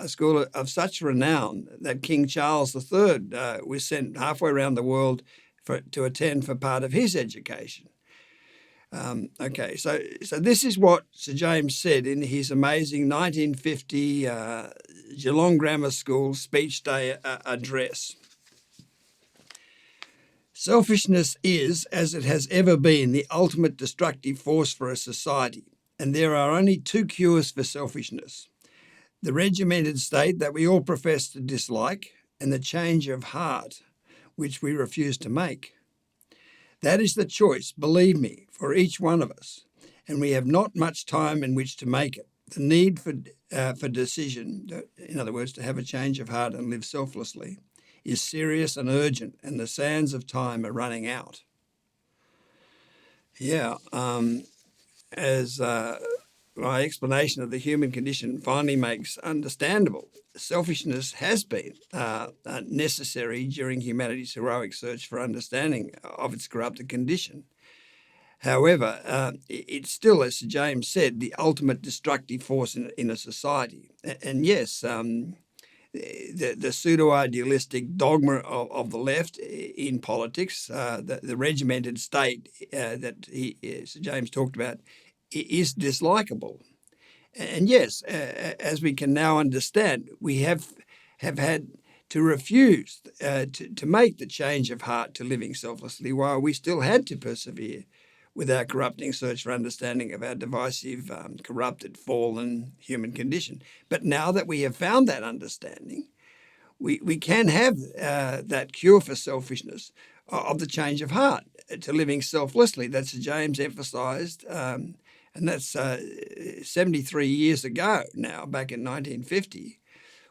school of such renown that King Charles III was sent halfway around the world to attend for part of his education. So this is what Sir James said in his amazing 1950 Geelong Grammar School Speech Day address. Selfishness is, as it has ever been, the ultimate destructive force for a society, and there are only two cures for selfishness: the regimented state that we all profess to dislike, and the change of heart, which we refuse to make. That is the choice, believe me, for each one of us, and we have not much time in which to make it. The need for decision, in other words, to have a change of heart and live selflessly, is serious and urgent, and the sands of time are running out. As my explanation of the human condition finally makes understandable, selfishness has been necessary during humanity's heroic search for understanding of its corrupted condition. However, it's still, as Sir James said, the ultimate destructive force in a society. And yes, the pseudo-idealistic dogma of the left in politics, the regimented state that Sir James talked about, is dislikable. And yes, as we can now understand, we have had to refuse to make the change of heart to living selflessly, while we still had to persevere with our corrupting search for understanding of our divisive, corrupted, fallen human condition. But now that we have found that understanding, we can have that cure for selfishness of the change of heart to living selflessly that Sir James emphasised, and that's 73 years ago now, back in 1950,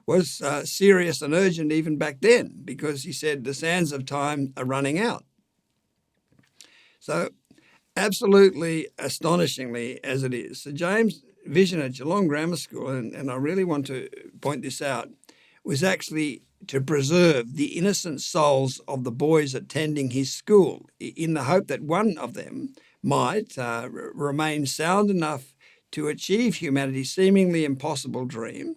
was serious and urgent even back then, because he said the sands of time are running out. So, absolutely astonishingly as it is, Sir James' vision at Geelong Grammar School, and I really want to point this out, was actually to preserve the innocent souls of the boys attending his school, in the hope that one of them might remain sound enough to achieve humanity's seemingly impossible dream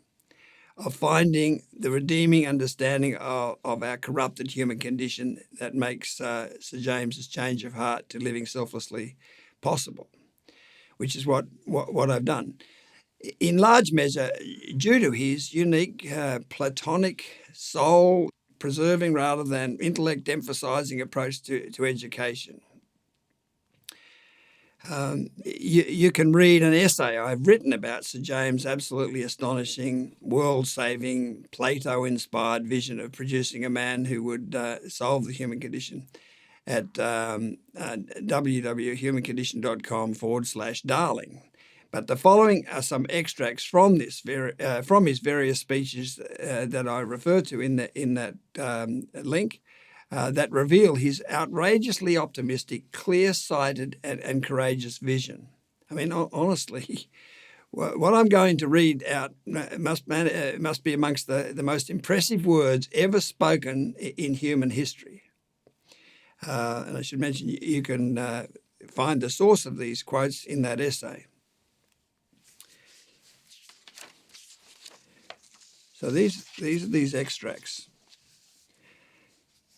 of finding the redeeming understanding of our corrupted human condition that makes Sir James's change of heart to living selflessly possible, which is what I've done. In large measure, due to his unique Platonic, soul-preserving rather than intellect-emphasising approach to education. You can read an essay I've written about Sir James' absolutely astonishing, world-saving, Plato-inspired vision of producing a man who would solve the human condition at www.humancondition.com/Darling. But the following are some extracts from from his various speeches that I refer to in that link. That reveal his outrageously optimistic, clear-sighted and courageous vision. I mean, honestly, what I'm going to read out must be amongst the most impressive words ever spoken in human history. And I should mention you can find the source of these quotes in that essay. So these are these extracts.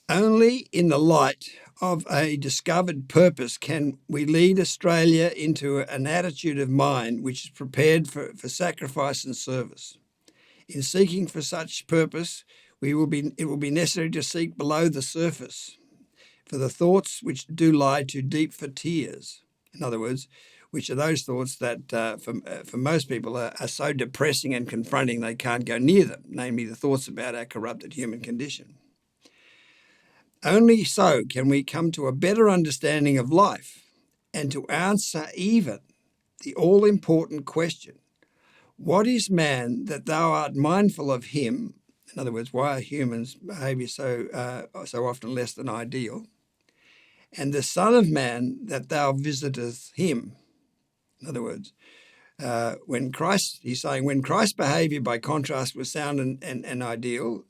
Only in the light of a discovered purpose can we lead Australia into an attitude of mind which is prepared for sacrifice and service. In seeking for such purpose, it will be necessary to seek below the surface for the thoughts which do lie too deep for tears. In other words, which are those thoughts that for most people are so depressing and confronting they can't go near them, namely the thoughts about our corrupted human condition. Only so can we come to a better understanding of life and to answer even the all-important question, what is man that thou art mindful of him? In other words, why are humans' behaviour so often less than ideal? And the Son of Man that thou visitest him. In other words, when Christ's behaviour by contrast was sound and ideal,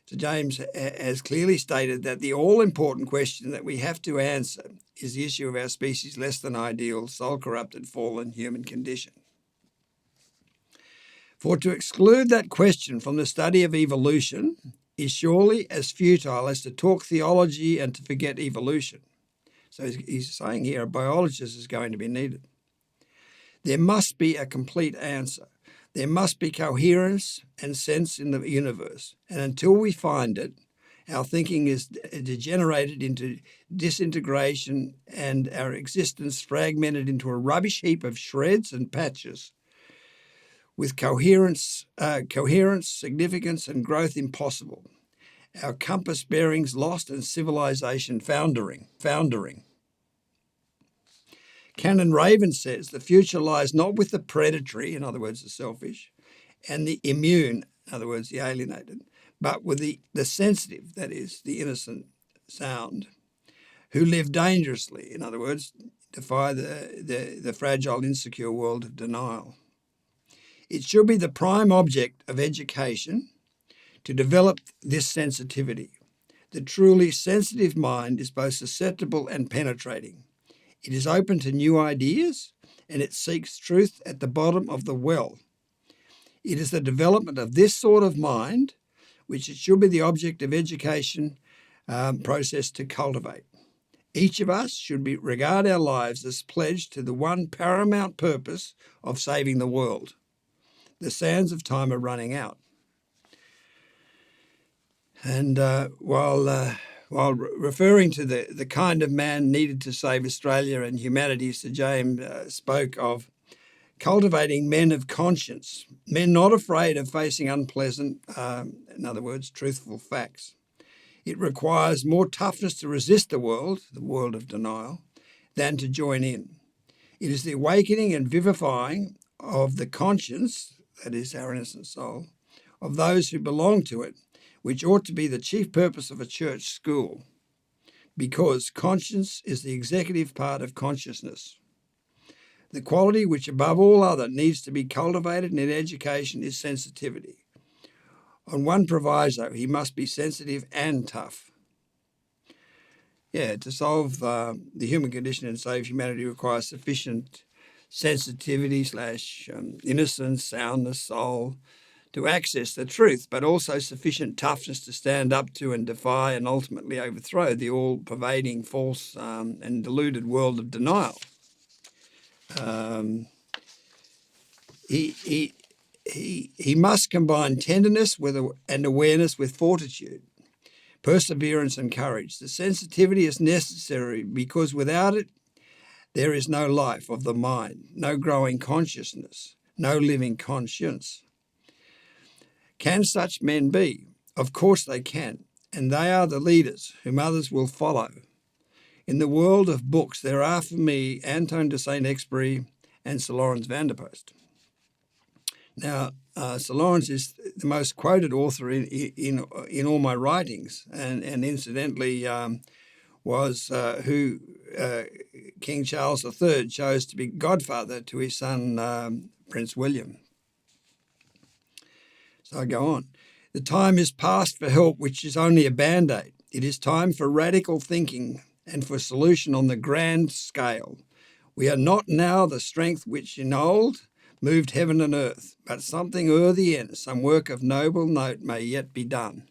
so James has clearly stated that the all-important question that we have to answer is the issue of our species' less than ideal, soul-corrupted, fallen human condition. For to exclude that question from the study of evolution is surely as futile as to talk theology and to forget evolution. So he's saying here a biologist is going to be needed. There must be a complete answer. There must be coherence and sense in the universe. And until we find it, our thinking is degenerated into disintegration and our existence fragmented into a rubbish heap of shreds and patches with coherence, significance, and growth impossible. Our compass bearings lost and civilization foundering. Canon Raven says the future lies not with the predatory, in other words, the selfish, and the immune, in other words, the alienated, but with the sensitive, that is, the innocent, sound, who live dangerously, in other words, defy the fragile, insecure world of denial. It should be the prime object of education to develop this sensitivity. The truly sensitive mind is both susceptible and penetrating. It is open to new ideas, and it seeks truth at the bottom of the well. It is the development of this sort of mind which it should be the object of education process to cultivate. Each of us should regard our lives as pledged to the one paramount purpose of saving the world. The sands of time are running out. And while referring to the kind of man needed to save Australia and humanity, Sir James spoke of cultivating men of conscience, men not afraid of facing unpleasant, in other words, truthful facts. It requires more toughness to resist the world of denial, than to join in. It is the awakening and vivifying of the conscience, that is our innocent soul, of those who belong to it, which ought to be the chief purpose of a church school, because conscience is the executive part of consciousness. The quality which above all other needs to be cultivated in education is sensitivity. On one proviso, he must be sensitive and tough. To solve the human condition and save humanity requires sufficient sensitivity / innocence, soundness, soul, to access the truth, but also sufficient toughness to stand up to and defy and ultimately overthrow the all-pervading, false and deluded world of denial. He must combine tenderness and awareness with fortitude, perseverance and courage. The sensitivity is necessary because without it, there is no life of the mind, no growing consciousness, no living conscience. Can such men be? Of course they can, and they are the leaders whom others will follow. In the world of books, there are for me Antoine de Saint-Exupéry and Sir Lawrence van der Post. Now, Sir Lawrence is the most quoted author in all my writings, and incidentally, was who King Charles III chose to be godfather to his son, Prince William. So I go on. The time is past for help, which is only a band-aid. It is time for radical thinking and for solution on the grand scale. We are not now the strength which in old moved heaven and earth, but something earthy and some work of noble note may yet be done.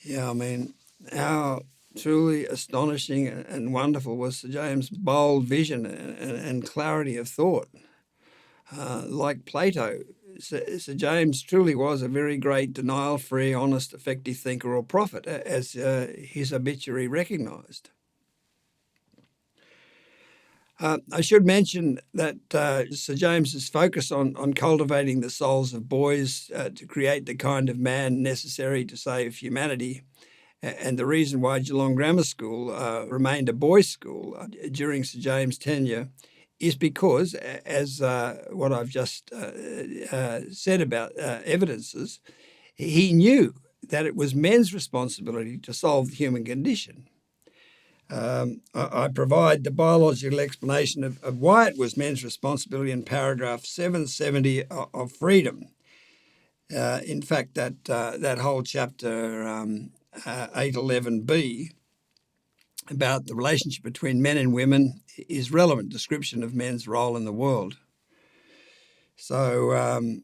Yeah, I mean, how truly astonishing and wonderful was Sir James' bold vision and clarity of thought. Like Plato, Sir James truly was a very great denial-free, honest, effective thinker or prophet, as his obituary recognised. I should mention that Sir James's focus on cultivating the souls of boys to create the kind of man necessary to save humanity, and the reason why Geelong Grammar School remained a boys' school during Sir James' tenure is because, as what I've just said about evidences, he knew that it was men's responsibility to solve the human condition. I provide the biological explanation of why it was men's responsibility in paragraph 770 of Freedom. In fact, that whole chapter 811b about the relationship between men and women is relevant description of men's role in the world. So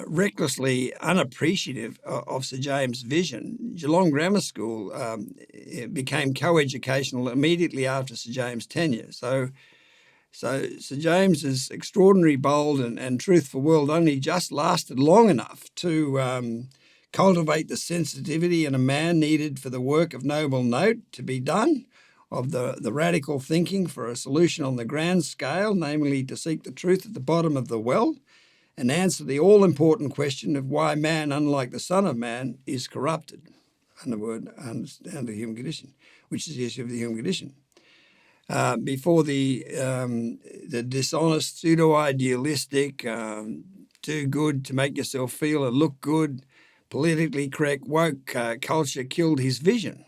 recklessly unappreciative of Sir James' vision, Geelong Grammar School became co-educational immediately after Sir James' tenure. So Sir James's extraordinary, bold and truthful world only just lasted long enough to cultivate the sensitivity in a man needed for the work of noble note to be done, of the radical thinking for a solution on the grand scale, namely to seek the truth at the bottom of the well, and answer the all-important question of why man, unlike the Son of Man, is corrupted, under the human condition, which is the issue of the human condition. Before the dishonest, pseudo-idealistic, too good to make yourself feel or look good, politically correct woke culture killed his vision.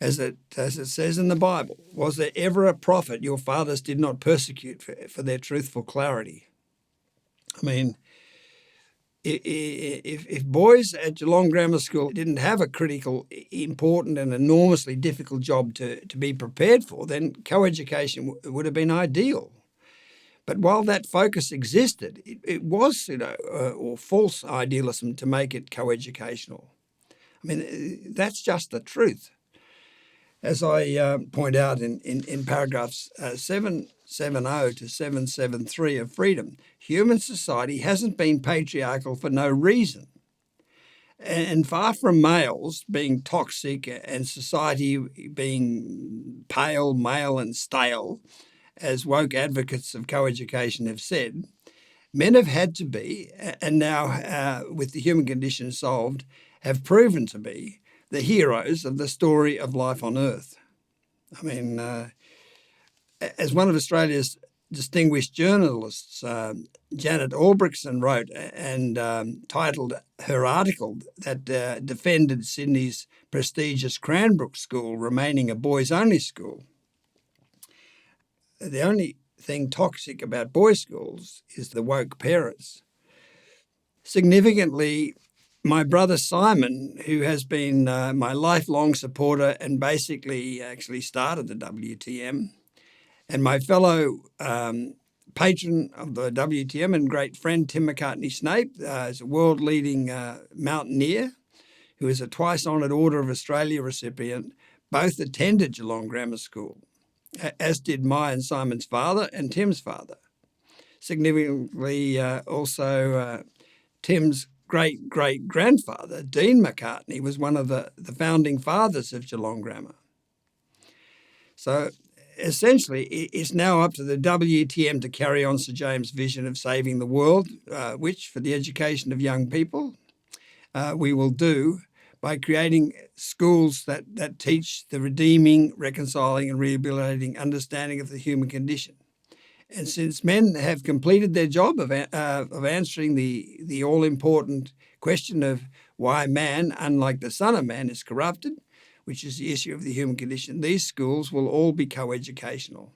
As it says in the Bible, was there ever a prophet your fathers did not persecute for their truthful clarity? I mean, if boys at Geelong Grammar School didn't have a critical, important and enormously difficult job to be prepared for, then co-education would have been ideal. But while that focus existed, it was or false idealism to make it co-educational. I mean, that's just the truth. As I point out in paragraphs 770 to 773 of Freedom, human society hasn't been patriarchal for no reason. And far from males being toxic and society being pale, male and stale, as woke advocates of co-education have said, men have had to be, and now with the human condition solved, have proven to be the heroes of the story of life on Earth. I mean, as one of Australia's distinguished journalists, Janet Albrechtsen, wrote and titled her article that defended Sydney's prestigious Cranbrook School remaining a boys-only school. The only thing toxic about boys' schools is the woke parents. Significantly, my brother Simon, who has been my lifelong supporter and basically actually started the WTM, and my fellow patron of the WTM and great friend Tim McCartney-Snape, is a world-leading mountaineer who is a twice-honoured Order of Australia recipient, both attended Geelong Grammar School, as did my and Simon's father and Tim's father. Significantly, also Tim's great-great-grandfather, Dean McCartney, was one of the founding fathers of Geelong Grammar. So essentially, it's now up to the WTM to carry on Sir James' vision of saving the world, which, for the education of young people, we will do by creating schools that teach the redeeming, reconciling and rehabilitating understanding of the human condition. And since men have completed their job of answering the all-important question of why man, unlike the Son of Man, is corrupted, which is the issue of the human condition. These schools will all be co-educational.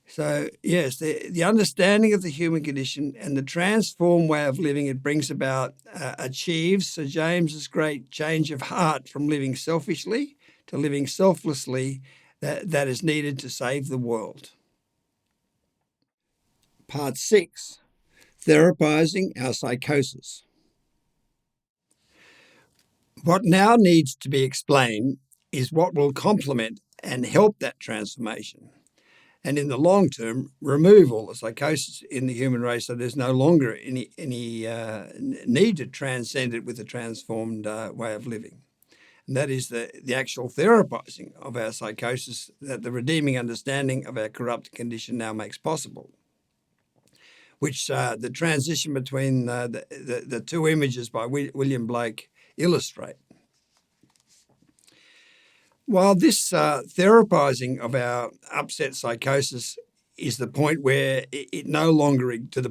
So, yes, the understanding of the human condition and the transformed way of living it brings about achieves Sir James's great change of heart from living selfishly to living selflessly that is needed to save the world. Part 6, Therapizing Our Psychosis. What now needs to be explained is what will complement and help that transformation, and in the long term, remove all the psychosis in the human race so there's no longer any need to transcend it with a transformed way of living. And that is the actual therapizing of our psychosis that the redeeming understanding of our corrupt condition now makes possible, which the transition between the two images by William Blake illustrate. While this therapizing of our upset psychosis is the point where it no longer exists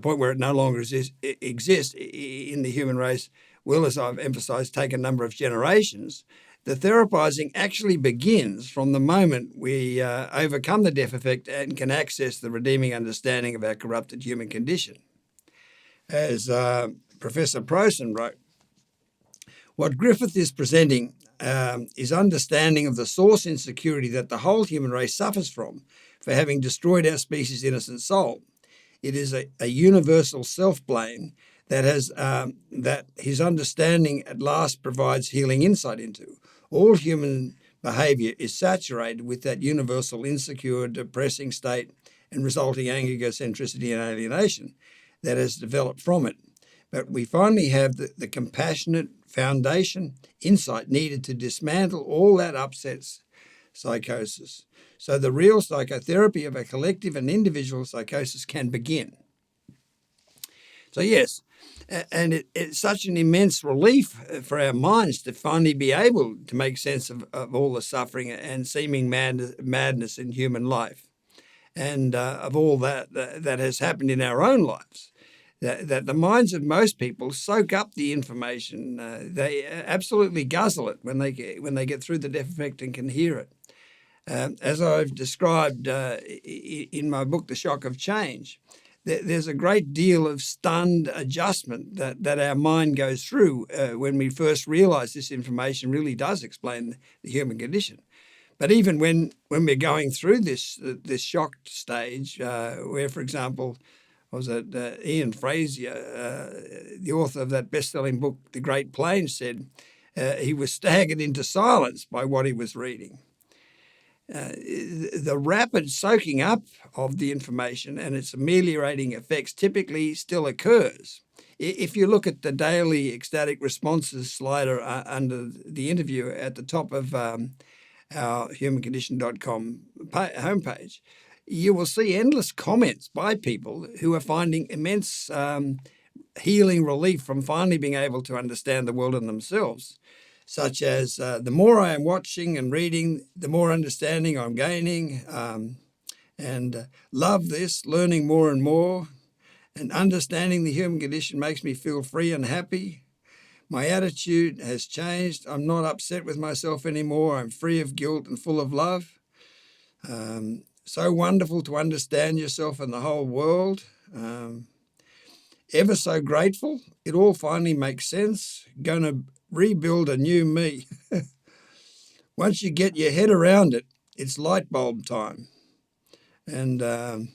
in the human race, will, as I've emphasised, take a number of generations. The therapizing actually begins from the moment we overcome the death effect and can access the redeeming understanding of our corrupted human condition. As Professor Prosen wrote, what Griffith is presenting is understanding of the source insecurity that the whole human race suffers from for having destroyed our species' innocent soul. It is a universal self-blame that his understanding at last provides healing insight into. All human behaviour is saturated with that universal insecure, depressing state and resulting anger, egocentricity and alienation that has developed from it. But we finally have the compassionate foundation insight needed to dismantle all that upsets psychosis. So the real psychotherapy of a collective and individual psychosis can begin. So yes, and it's such an immense relief for our minds to finally be able to make sense of all the suffering and seeming madness in human life, and of all that has happened in our own lives. That the minds of most people soak up the information. They absolutely guzzle it when they get through the death effect and can hear it. As I've described in my book, The Shock of Change, there's a great deal of stunned adjustment that our mind goes through when we first realise this information really does explain the human condition. But even when we're going through this shocked stage, where, for example, was it Ian Frazier, the author of that best-selling book, The Great Plains, said he was staggered into silence by what he was reading. The rapid soaking up of the information and its ameliorating effects typically still occurs. If you look at the daily ecstatic responses slider under the interview at the top of our humancondition.com homepage, you will see endless comments by people who are finding immense healing relief from finally being able to understand the world and themselves, such as the more I am watching and reading, the more understanding I'm gaining, and love this, learning more and more, and understanding the human condition makes me feel free and happy. My attitude has changed. I'm not upset with myself anymore. I'm free of guilt and full of love. So wonderful to understand yourself and the whole world. Ever so grateful. It all finally makes sense. Going to rebuild a new me. Once you get your head around it, it's light bulb time. And I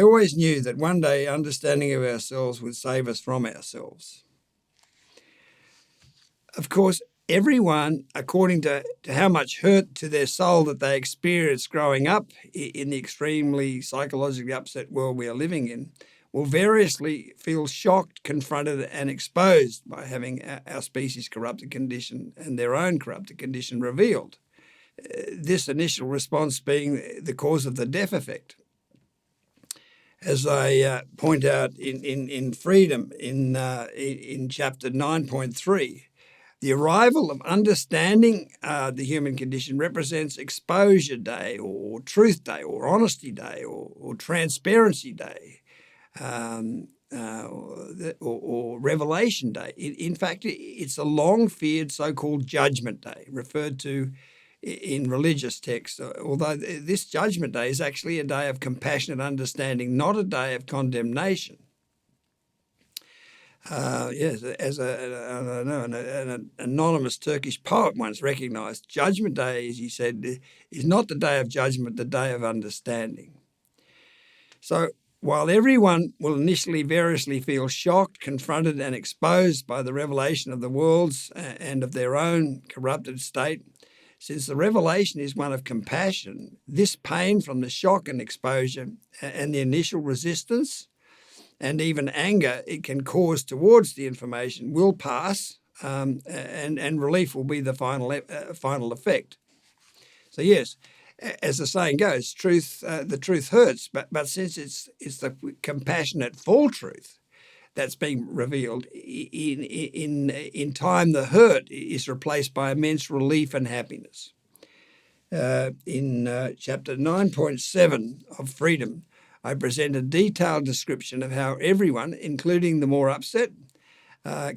always knew that one day understanding of ourselves would save us from ourselves. Of course, everyone, according to how much hurt to their soul that they experienced growing up in the extremely psychologically upset world we are living in, will variously feel shocked, confronted and exposed by having our species' corrupted condition and their own corrupted condition revealed. This initial response being the cause of the death effect. As I point out in Freedom in chapter 9.3, the arrival of understanding the human condition represents exposure day or truth day or honesty day or transparency day. or Revelation Day. In fact, it's a long-feared so-called Judgment Day, referred to in religious texts, although this Judgment Day is actually a day of compassionate understanding, not a day of condemnation. Yes, as an anonymous Turkish poet once recognised, Judgment Day, as he said, is not the day of judgment, the day of understanding. So while everyone will initially variously feel shocked, confronted and exposed by the revelation of the world's and of their own corrupted state, since the revelation is one of compassion, this pain from the shock and exposure and the initial resistance and even anger it can cause towards the information will pass, and relief will be the final effect. So yes, as the saying goes, the truth hurts, but since it's the compassionate full truth that's being revealed, in time the hurt is replaced by immense relief and happiness. In chapter 9.7 of Freedom, I present a detailed description of how everyone, including the more upset,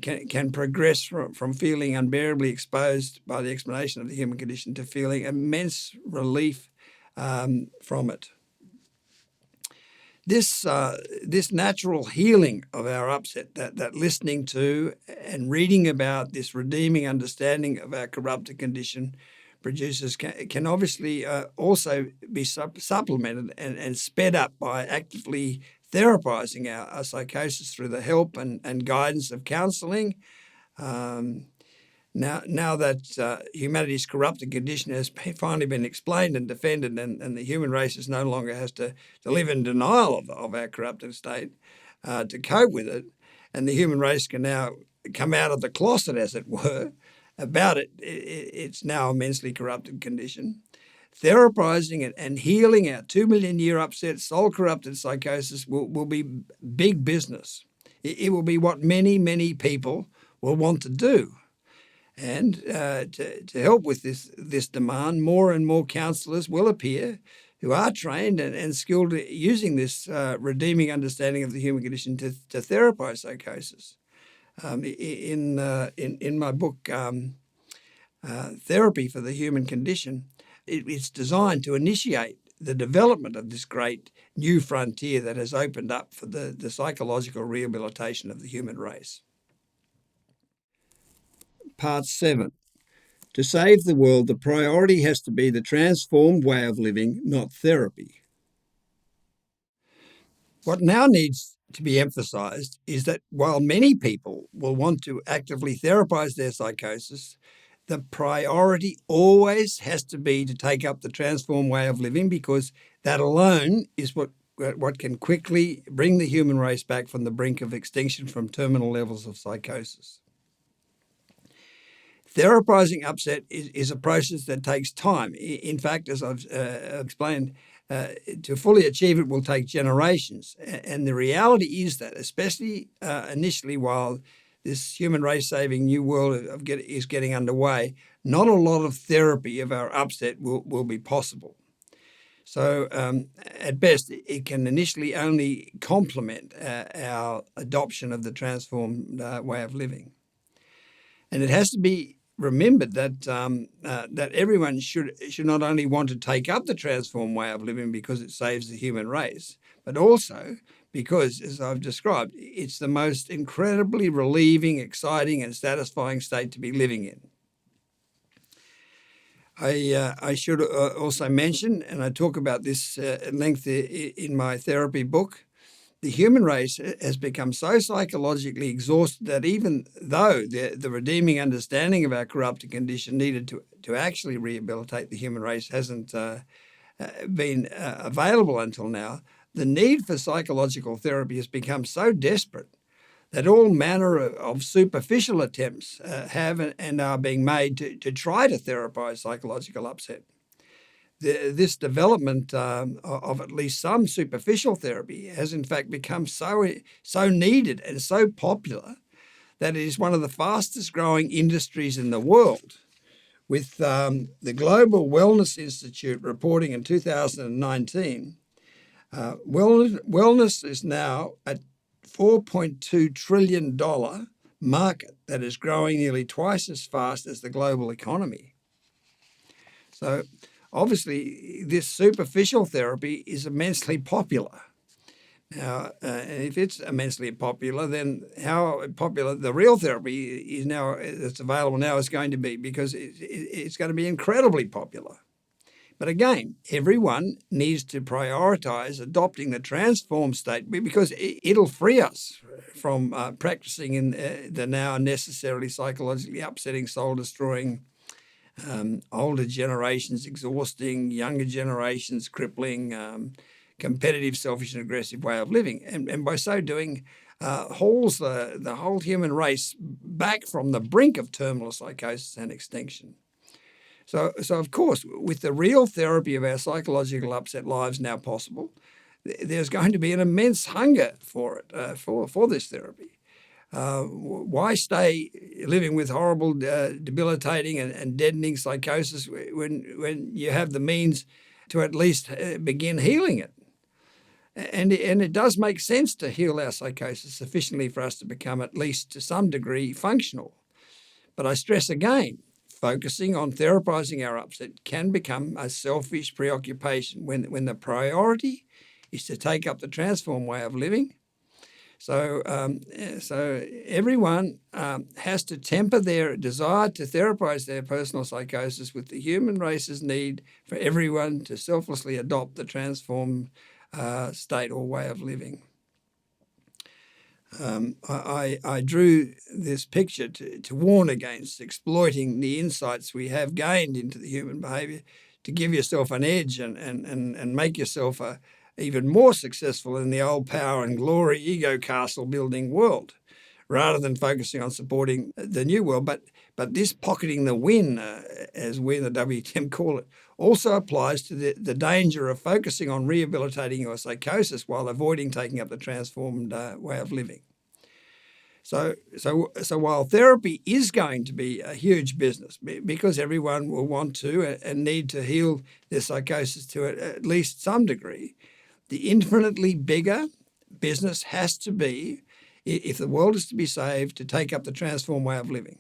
can progress from feeling unbearably exposed by the explanation of the human condition to feeling immense relief from it. This natural healing of our upset, that listening to and reading about this redeeming understanding of our corrupted condition produces, can obviously also be supplemented and sped up by actively therapizing our psychosis through the help and guidance of counselling. Now that humanity's corrupted condition has finally been explained and defended, and the human race is no longer has to live in denial of our corrupted state to cope with it, and the human race can now come out of the closet, as it were, about its now immensely corrupted condition. Therapizing it and healing our 2 million year upset, soul-corrupted psychosis will be big business. It will be what many, many people will want to do. And to help with this demand, more and more counsellors will appear who are trained and skilled at using this redeeming understanding of the human condition to therapize psychosis. In my book, Therapy for the Human Condition, it's designed to initiate the development of this great new frontier that has opened up for the psychological rehabilitation of the human race. Part 7. To save the world, the priority has to be the transformed way of living, not therapy. What now needs to be emphasised is that while many people will want to actively therapize their psychosis, the priority always has to be to take up the transformed way of living, because that alone is what can quickly bring the human race back from the brink of extinction from terminal levels of psychosis. Therapizing upset is a process that takes time. In fact, as I've explained, to fully achieve it will take generations. And the reality is that, especially initially while this human race-saving new world is getting underway, not a lot of therapy of our upset will be possible. So at best, it can initially only complement our adoption of the transformed way of living. And it has to be remembered that that everyone should not only want to take up the transformed way of living because it saves the human race, but also because, as I've described, it's the most incredibly relieving, exciting and satisfying state to be living in. I should also mention, and I talk about this at length in my therapy book, the human race has become so psychologically exhausted that even though the redeeming understanding of our corrupted condition needed to actually rehabilitate the human race hasn't been available until now, the need for psychological therapy has become so desperate that all manner of superficial attempts have and are being made to try to therapize psychological upset. This development of at least some superficial therapy has in fact become so needed and so popular that it is one of the fastest growing industries in the world, with the Global Wellness Institute reporting in 2019, wellness is now $4.2 trillion market that is growing nearly twice as fast as the global economy. So obviously, this superficial therapy is immensely popular. Now, if it's immensely popular, then how popular the real therapy is now that's available now is going to be, because it's going to be incredibly popular. But again, everyone needs to prioritize adopting the transformed state, because it'll free us from practicing in the now necessarily psychologically upsetting, soul-destroying, older generations exhausting, younger generations crippling, competitive, selfish, and aggressive way of living. And by so doing, hauls the whole human race back from the brink of terminal psychosis and extinction. So of course, with the real therapy of our psychological upset lives now possible, there's going to be an immense hunger for it, for this therapy. Why stay living with horrible, debilitating and deadening psychosis when you have the means to at least begin healing it? And it does make sense to heal our psychosis sufficiently for us to become, at least to some degree, functional. But I stress again, focusing on therapizing our upset can become a selfish preoccupation when the priority is to take up the transformed way of living. So everyone has to temper their desire to therapize their personal psychosis with the human race's need for everyone to selflessly adopt the transformed state or way of living. I drew this picture to warn against exploiting the insights we have gained into the human behaviour to give yourself an edge and make yourself even more successful in the old power and glory ego castle building world, rather than focusing on supporting the new world. But this pocketing the win, as we in the WTM call it, also applies to the danger of focusing on rehabilitating your psychosis while avoiding taking up the transformed way of living. So while therapy is going to be a huge business, because everyone will want to and need to heal their psychosis to at least some degree, the infinitely bigger business has to be, if the world is to be saved, to take up the transformed way of living.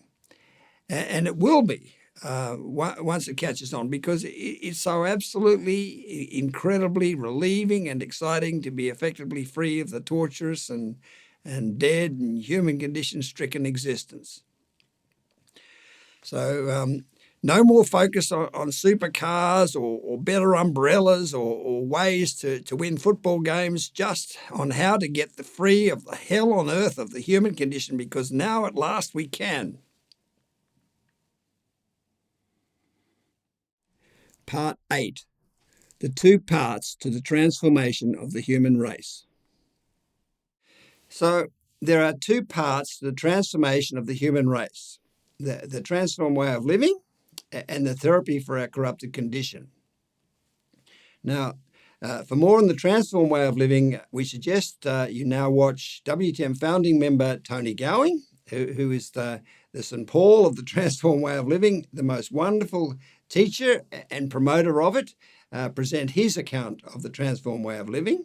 And it will be once it catches on, because it's so absolutely, incredibly relieving and exciting to be effectively free of the torturous and dead and human condition-stricken existence. So no more focus on supercars or better umbrellas or ways to win football games, just on how to get free of the hell on earth of the human condition, because now at last we can. Part 8. The two parts to the transformation of the human race. So there are two parts to the transformation of the human race: the transformed way of living and the therapy for our corrupted condition. Now, for more on the transformed way of living, we suggest you now watch WTM founding member Tony Gowing, who is the St. Paul of the transformed way of living, the most wonderful teacher and promoter of it, present his account of the transformed way of living.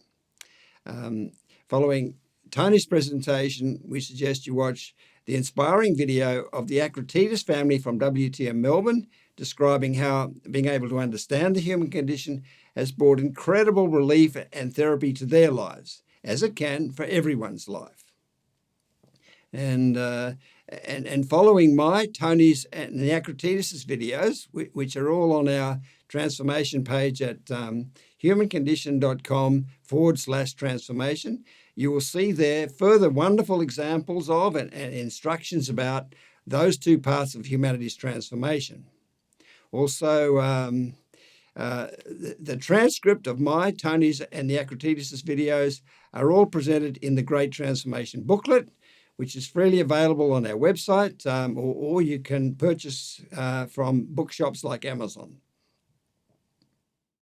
Following Tony's presentation, we suggest you watch the inspiring video of the Akratides family from WTM Melbourne, describing how being able to understand the human condition has brought incredible relief and therapy to their lives, as it can for everyone's life. And following Tony's, and the Akratides' videos, which are all on our transformation page at humancondition.com/transformation, you will see there further wonderful examples of and instructions about those two parts of humanity's transformation. Also, the transcript of Tony's, and the Akratides' videos are all presented in the Great Transformation booklet, which is freely available on our website, or you can purchase from bookshops like Amazon.